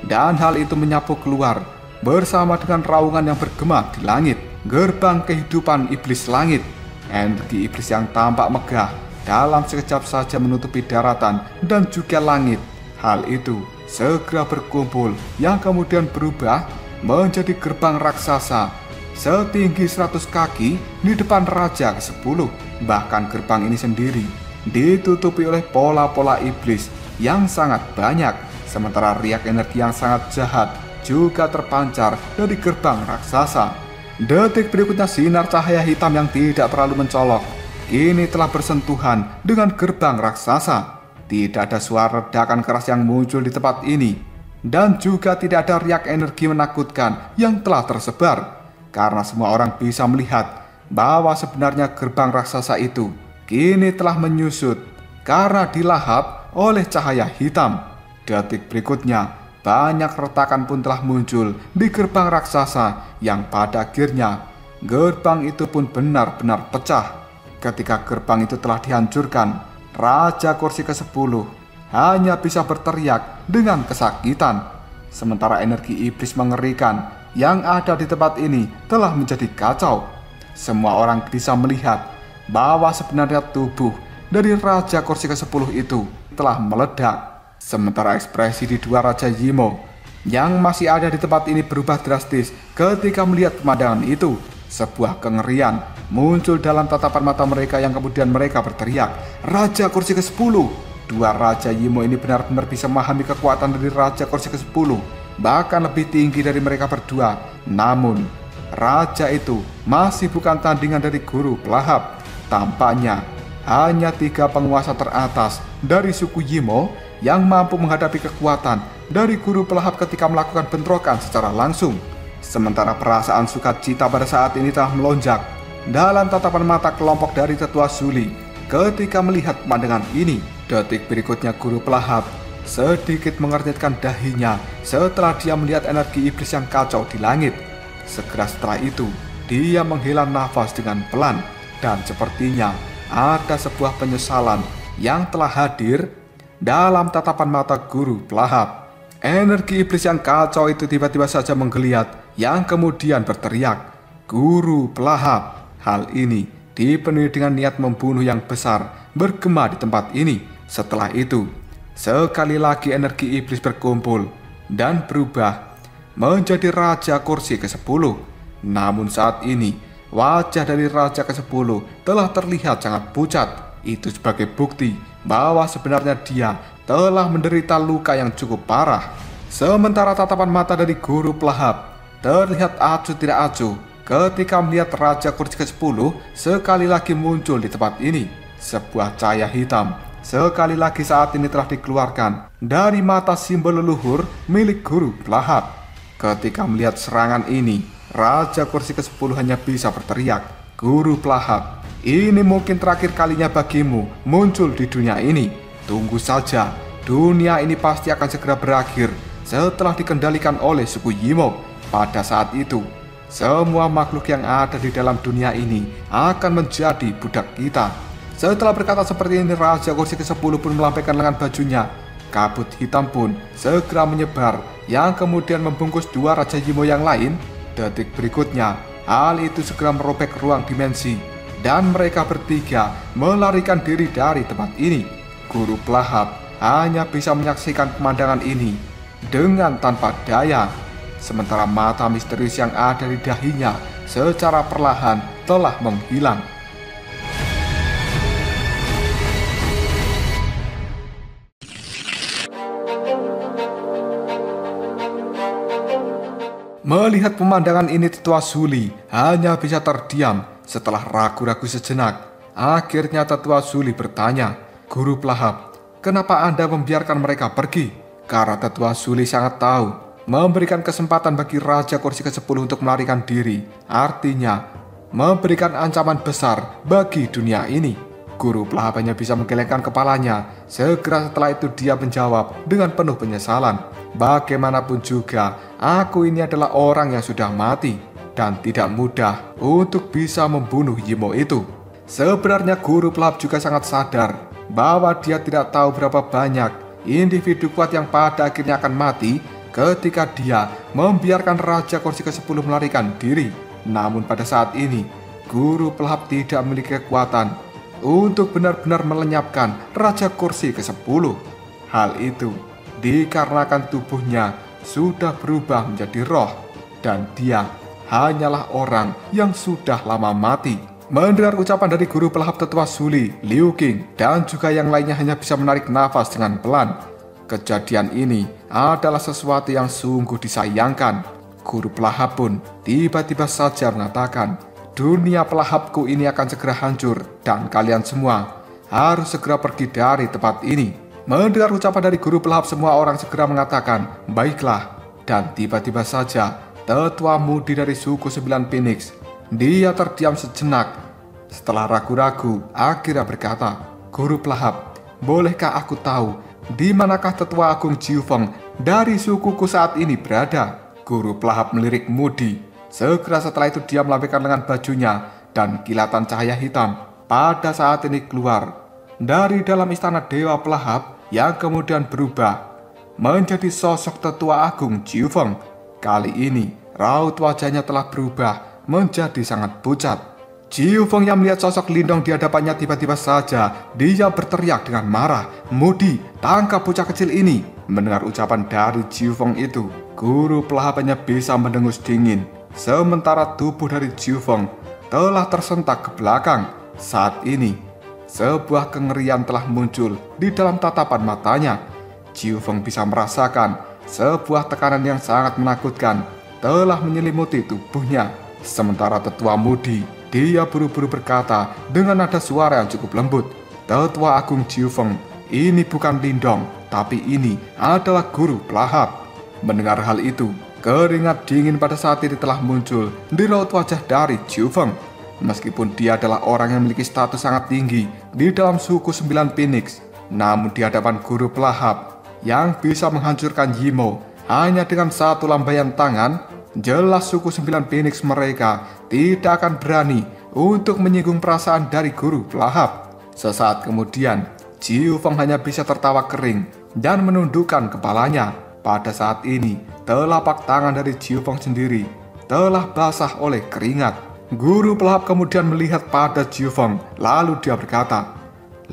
dan hal itu menyapu keluar bersama dengan raungan yang bergema di langit. Gerbang kehidupan iblis langit. Energi iblis yang tampak megah dalam sekejap saja menutupi daratan dan juga langit. Hal itu segera berkumpul yang kemudian berubah menjadi gerbang raksasa setinggi 100 kaki di depan Raja ke-10. Bahkan gerbang ini sendiri ditutupi oleh pola-pola iblis yang sangat banyak. Sementara riak energi yang sangat jahat juga terpancar dari gerbang raksasa. Detik berikutnya sinar cahaya hitam yang tidak terlalu mencolok kini telah bersentuhan dengan gerbang raksasa. tidak ada suara ledakan keras yang muncul di tempat ini, dan juga tidak ada riak energi menakutkan yang telah tersebar, karena semua orang bisa melihat bahwa sebenarnya gerbang raksasa itu kini telah menyusut karena dilahap oleh cahaya hitam. Detik berikutnya, banyak retakan pun telah muncul di gerbang raksasa yang pada akhirnya gerbang itu pun benar-benar pecah. Ketika gerbang itu telah dihancurkan, Raja Kursi ke-10 hanya bisa berteriak dengan kesakitan. Sementara energi iblis mengerikan yang ada di tempat ini telah menjadi kacau. Semua orang bisa melihat bahwa sebenarnya tubuh dari Raja Kursi ke-10 itu telah meledak. Sementara ekspresi di dua Raja Yimo yang masih ada di tempat ini berubah drastis ketika melihat pemandangan itu. Sebuah kengerian muncul dalam tatapan mata mereka yang kemudian mereka berteriak, "Raja Kursi ke-10! Dua Raja Yimo ini benar-benar bisa memahami kekuatan dari Raja Kursi ke-10, bahkan lebih tinggi dari mereka berdua. Namun, Raja itu masih bukan tandingan dari Guru Pelahap. Tampaknya hanya 3 penguasa teratas dari suku Yimo yang mampu menghadapi kekuatan dari Guru Pelahap ketika melakukan bentrokan secara langsung." Sementara perasaan sukacita pada saat ini telah melonjak dalam tatapan mata kelompok dari Tetua Zuli ketika melihat pemandangan ini. Detik berikutnya Guru Pelahap sedikit mengernyitkan dahinya setelah dia melihat energi iblis yang kacau di langit. Segera setelah itu, dia menghela nafas dengan pelan, dan sepertinya ada sebuah penyesalan yang telah hadir dalam tatapan mata Guru Pelahap. Energi iblis yang kacau itu tiba-tiba saja menggeliat yang kemudian berteriak, "Guru Pelahap!" Hal ini dipenuhi dengan niat membunuh yang besar bergema di tempat ini. Setelah itu, sekali lagi energi iblis berkumpul dan berubah menjadi Raja Kursi ke-10. Namun saat ini, wajah dari Raja ke-10 telah terlihat sangat pucat. Itu sebagai bukti bahwa sebenarnya dia telah menderita luka yang cukup parah. Sementara tatapan mata dari Guru Pelahap terlihat acuh tidak acuh ketika melihat Raja Kursi ke-10 sekali lagi muncul di tempat ini. Sebuah cahaya hitam sekali lagi saat ini telah dikeluarkan dari mata simbol leluhur milik Guru Pelahap. Ketika melihat serangan ini, Raja Kursi ke-10 hanya bisa berteriak, "Guru Pelahap, ini mungkin terakhir kalinya bagimu muncul di dunia ini. Tunggu saja, dunia ini pasti akan segera berakhir setelah dikendalikan oleh suku Yimo. Pada saat itu, semua makhluk yang ada di dalam dunia ini akan menjadi budak kita." Setelah berkata seperti ini, Raja Kursi ke-10 pun melampaikan lengan bajunya. Kabut hitam pun segera menyebar yang kemudian membungkus 2 Raja Yimo yang lain. Detik berikutnya, hal itu segera merobek ruang dimensi dan mereka bertiga melarikan diri dari tempat ini. Guru Pelahap hanya bisa menyaksikan pemandangan ini dengan tanpa daya. Sementara mata misterius yang ada di dahinya secara perlahan telah menghilang. Melihat pemandangan ini, Tetua Zuli hanya bisa terdiam. Setelah ragu-ragu sejenak, akhirnya Tetua Zuli bertanya, "Guru Pelahap, kenapa Anda membiarkan mereka pergi?" Karena Tetua Zuli sangat tahu memberikan kesempatan bagi Raja Kursi ke-10 untuk melarikan diri artinya memberikan ancaman besar bagi dunia ini. Guru Pelahap hanya bisa menggelengkan kepalanya. Segera setelah itu dia menjawab dengan penuh penyesalan, "Bagaimanapun juga, aku ini adalah orang yang sudah mati dan tidak mudah untuk bisa membunuh Yimo itu." Sebenarnya Guru Pelahap juga sangat sadar bahwa dia tidak tahu berapa banyak individu kuat yang pada akhirnya akan mati ketika dia membiarkan Raja Kursi ke-10 melarikan diri. Namun pada saat ini, Guru Pelahap tidak memiliki kekuatan untuk benar-benar melenyapkan Raja Kursi ke-10. Hal itu dikarenakan tubuhnya sudah berubah menjadi roh dan dia hanyalah orang yang sudah lama mati. Mendengar ucapan dari Guru Pelahap, Tetua Zuli, Liu Qing, dan juga yang lainnya hanya bisa menarik nafas dengan pelan. Kejadian ini adalah sesuatu yang sungguh disayangkan. Guru Pelahap pun tiba-tiba saja mengatakan, "Dunia pelahapku ini akan segera hancur dan kalian semua harus segera pergi dari tempat ini." Mendengar ucapan dari guru pelahap, semua orang segera mengatakan, "Baiklah." Dan tiba-tiba saja, tetua mudi dari suku 9 Phoenix, dia terdiam sejenak. Setelah ragu-ragu, akhirnya berkata, "Guru pelahap, bolehkah aku tahu di manakah tetua agung Jiu Feng dari sukuku saat ini berada?" Guru pelahap melirik Mudi. Segera setelah itu dia melambaikan lengan bajunya dan kilatan cahaya hitam pada saat ini keluar dari dalam istana dewa pelahap yang kemudian berubah menjadi sosok tetua agung Jiu Feng. Kali ini raut wajahnya telah berubah menjadi sangat pucat. Jiu Feng yang melihat sosok Lindong di hadapannya, tiba-tiba saja dia berteriak dengan marah, "Mudi, tangkap bocah kecil ini!" Mendengar ucapan dari Jiu Feng itu, guru pelahap hanya bisa mendengus dingin. Sementara tubuh dari Jiu Feng telah tersentak ke belakang. Saat ini sebuah kengerian telah muncul di dalam tatapan matanya. Jiu Feng bisa merasakan sebuah tekanan yang sangat menakutkan telah menyelimuti tubuhnya. Sementara tetua Mudi, dia buru-buru berkata dengan nada suara yang cukup lembut, "Tetua agung Jiu Feng, ini bukan Lindong, tapi ini adalah guru pelahap." Mendengar hal itu, keringat dingin pada saat ini telah muncul di raut wajah dari Jiu Feng. Meskipun dia adalah orang yang memiliki status sangat tinggi di dalam suku 9 Phoenix, namun di hadapan guru pelahap yang bisa menghancurkan Yimo hanya dengan satu lambaian tangan, jelas suku 9 Phoenix mereka tidak akan berani untuk menyinggung perasaan dari guru pelahap. Sesaat kemudian, Jiu Feng hanya bisa tertawa kering dan menundukkan kepalanya. Pada saat ini, telapak tangan dari Jiu Feng sendiri telah basah oleh keringat. Guru pelahap kemudian melihat pada Jiu Feng, lalu dia berkata,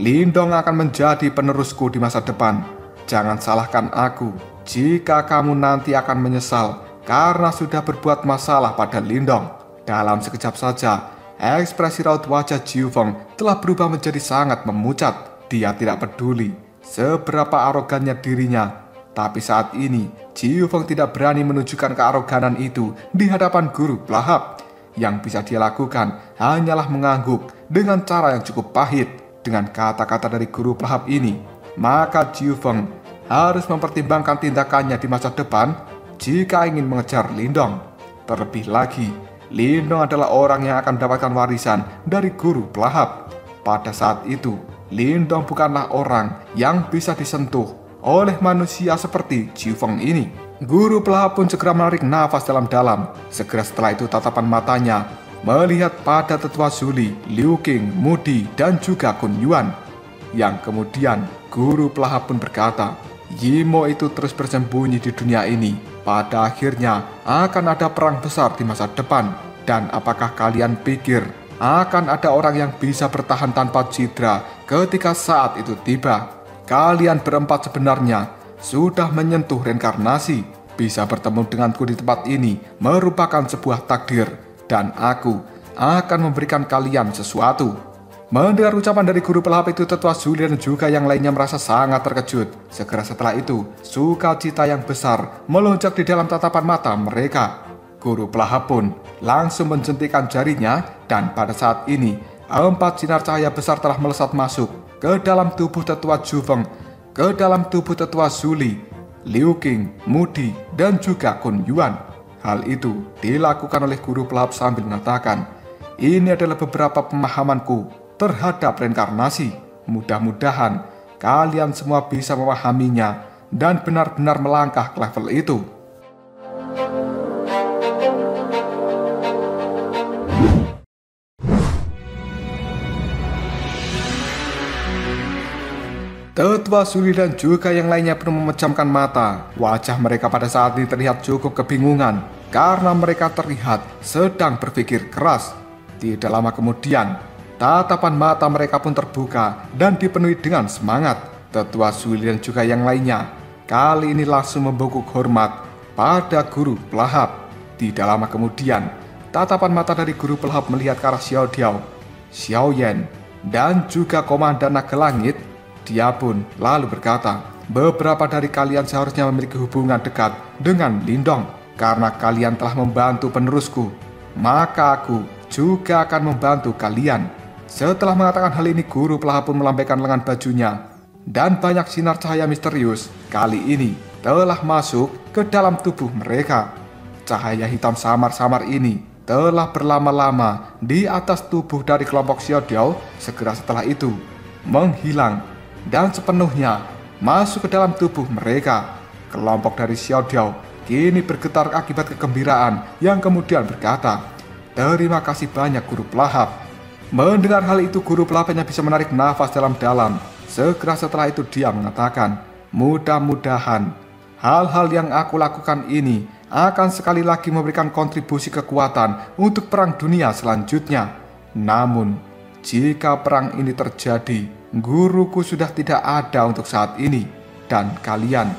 "Lindong akan menjadi penerusku di masa depan. Jangan salahkan aku jika kamu nanti akan menyesal karena sudah berbuat masalah pada Lindong." Dalam sekejap saja, ekspresi raut wajah Jiu Feng telah berubah menjadi sangat memucat. Dia tidak peduli seberapa arogannya dirinya, tapi saat ini Jiu Feng tidak berani menunjukkan kearoganan itu di hadapan guru pelahap. Yang bisa dia lakukan hanyalah mengangguk dengan cara yang cukup pahit. Dengan kata-kata dari guru pelahap ini, maka Jiu Feng harus mempertimbangkan tindakannya di masa depan jika ingin mengejar Lindong. Terlebih lagi, Lindong adalah orang yang akan mendapatkan warisan dari guru pelahap. Pada saat itu, Lindong bukanlah orang yang bisa disentuh oleh manusia seperti Jiu Feng ini. Guru pelahap pun segera menarik nafas dalam-dalam. Segera setelah itu tatapan matanya melihat pada tetua Zuli, Liu Qing, Mudi, dan juga Kun Yuan. Yang kemudian guru pelahap pun berkata, "Yimo itu terus bersembunyi di dunia ini. Pada akhirnya akan ada perang besar di masa depan. Dan apakah kalian pikir akan ada orang yang bisa bertahan tanpa cedera ketika saat itu tiba? Kalian berempat sebenarnya sudah menyentuh reinkarnasi. Bisa bertemu denganku di tempat ini merupakan sebuah takdir, dan aku akan memberikan kalian sesuatu." Mendengar ucapan dari guru pelahap itu, tetua Zuli dan juga yang lainnya merasa sangat terkejut. Segera setelah itu, sukacita yang besar melonjak di dalam tatapan mata mereka. Guru pelahap pun langsung menjentikan jarinya, dan pada saat ini 4 sinar cahaya besar telah melesat masuk ke dalam tubuh tetua Jiu Feng, ke dalam tubuh tetua Zuli, Liu Qing, Mudi, dan juga Kun Yuan. Hal itu dilakukan oleh guru pelahap sambil mengatakan, "Ini adalah beberapa pemahamanku terhadap reinkarnasi. Mudah-mudahan kalian semua bisa memahaminya dan benar-benar melangkah ke level itu." Tetua Zuli dan juga yang lainnya pun memejamkan mata. Wajah mereka pada saat ini terlihat cukup kebingungan karena mereka terlihat sedang berpikir keras. Tidak lama kemudian, tatapan mata mereka pun terbuka dan dipenuhi dengan semangat. Tetua Zuli dan juga yang lainnya kali ini langsung membungkuk hormat pada guru pelahap. Tidak lama kemudian, tatapan mata dari guru pelahap melihat ke arah Xiao Diao, Xiao Yan, dan juga Komandan Naga Langit. Dia pun lalu berkata, "Beberapa dari kalian seharusnya memiliki hubungan dekat dengan Lindong. Karena kalian telah membantu penerusku, maka aku juga akan membantu kalian." Setelah mengatakan hal ini, guru pelahap pun melambaikan lengan bajunya. dan banyak sinar cahaya misterius kali ini telah masuk ke dalam tubuh mereka. Cahaya hitam samar-samar ini telah berlama-lama di atas tubuh dari kelompok Xiaodiao, segera setelah itu menghilang dan sepenuhnya masuk ke dalam tubuh mereka. Kelompok dari Xiaodiao kini bergetar akibat kegembiraan yang kemudian berkata, "Terima kasih banyak Guru Pelahap." Mendengar hal itu, Guru Pelahap hanya bisa menarik nafas dalam-dalam. Segera setelah itu dia mengatakan, "Mudah-mudahan hal-hal yang aku lakukan ini akan sekali lagi memberikan kontribusi kekuatan untuk perang dunia selanjutnya. Namun, jika perang ini terjadi, guruku sudah tidak ada untuk saat ini, dan kalian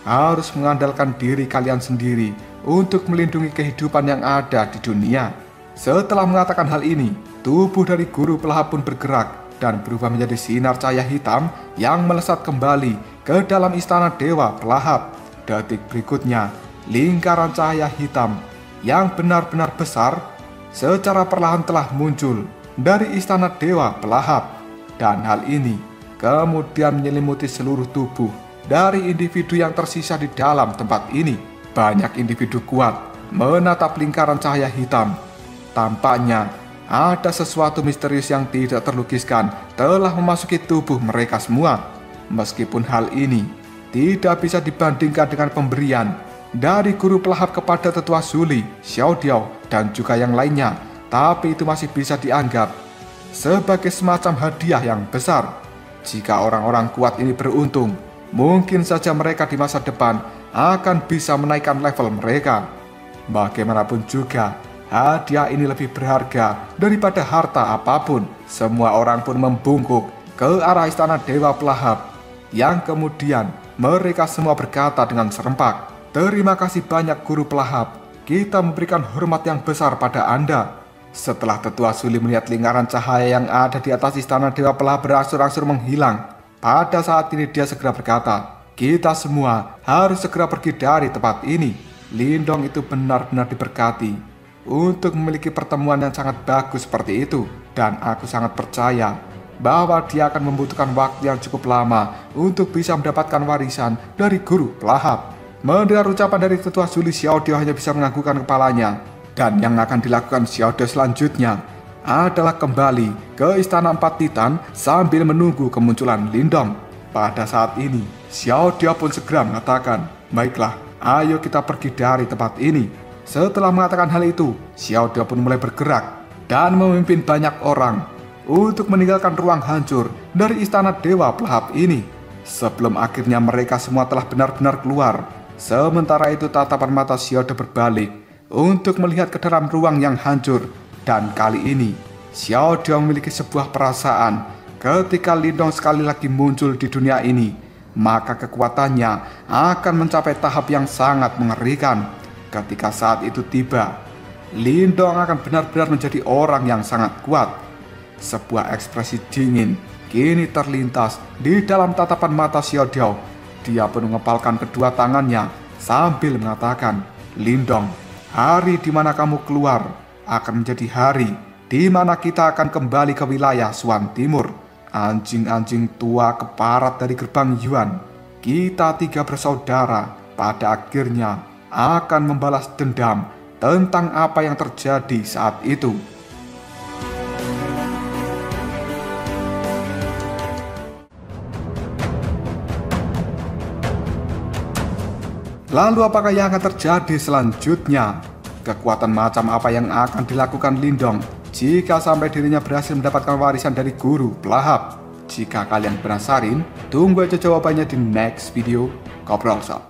harus mengandalkan diri kalian sendiri untuk melindungi kehidupan yang ada di dunia." Setelah mengatakan hal ini, tubuh dari Guru Pelahap pun bergerak dan berubah menjadi sinar cahaya hitam yang melesat kembali ke dalam istana Dewa Pelahap. Detik berikutnya, lingkaran cahaya hitam yang benar-benar besar secara perlahan telah muncul dari istana Dewa Pelahap. Dan hal ini kemudian menyelimuti seluruh tubuh dari individu yang tersisa di dalam tempat ini. Banyak individu kuat menatap lingkaran cahaya hitam. Tampaknya ada sesuatu misterius yang tidak terlukiskan telah memasuki tubuh mereka semua. Meskipun hal ini tidak bisa dibandingkan dengan pemberian dari Guru Pelahap kepada Tetua Zuli, Xiaodiao, dan juga yang lainnya, tapi itu masih bisa dianggap sebagai semacam hadiah yang besar. Jika orang-orang kuat ini beruntung, mungkin saja mereka di masa depan akan bisa menaikkan level mereka. Bagaimanapun juga, hadiah ini lebih berharga daripada harta apapun. Semua orang pun membungkuk ke arah istana Dewa Pelahap, yang kemudian mereka semua berkata dengan serempak, "Terima kasih banyak Guru Pelahap, kita memberikan hormat yang besar pada Anda." Setelah Tetua Zuli melihat lingkaran cahaya yang ada di atas istana Dewa Pelahap berangsur-angsur menghilang, pada saat ini dia segera berkata, "Kita semua harus segera pergi dari tempat ini." Lindong itu benar-benar diberkati untuk memiliki pertemuan yang sangat bagus seperti itu, dan aku sangat percaya bahwa dia akan membutuhkan waktu yang cukup lama untuk bisa mendapatkan warisan dari Guru Pelahap. Mendengar ucapan dari Tetua Zuli, Xiaodiao hanya bisa menganggukkan kepalanya, dan yang akan dilakukan Xiaodiao selanjutnya adalah kembali ke Istana Empat Titan sambil menunggu kemunculan Lindong. Pada saat ini, Xiaodiao pun segera mengatakan, "Baiklah, ayo kita pergi dari tempat ini." Setelah mengatakan hal itu, Xiaodiao pun mulai bergerak dan memimpin banyak orang untuk meninggalkan ruang hancur dari istana Dewa Pelahap ini. Sebelum akhirnya mereka semua telah benar-benar keluar. Sementara itu tatapan mata Xiaodiao berbalik untuk melihat ke dalam ruang yang hancur. Dan kali ini Xiaodiao memiliki sebuah perasaan ketika Lindong sekali lagi muncul di dunia ini, maka kekuatannya akan mencapai tahap yang sangat mengerikan. Ketika saat itu tiba, Lindong akan benar-benar menjadi orang yang sangat kuat. Sebuah ekspresi dingin kini terlintas di dalam tatapan mata Xiaodiao. Dia pun mengepalkan kedua tangannya sambil mengatakan, "Lindong, hari di mana kamu keluar akan menjadi hari di mana kita akan kembali ke wilayah Suan Timur. Anjing-anjing tua keparat dari gerbang Yuan, kita tiga bersaudara pada akhirnya akan membalas dendam tentang apa yang terjadi saat itu." Lalu apakah yang akan terjadi selanjutnya? Kekuatan macam apa yang akan dilakukan Lindong jika sampai dirinya berhasil mendapatkan warisan dari Guru Pelahap? Jika kalian penasaran, tunggu aja jawabannya di next video. Koprol Shop.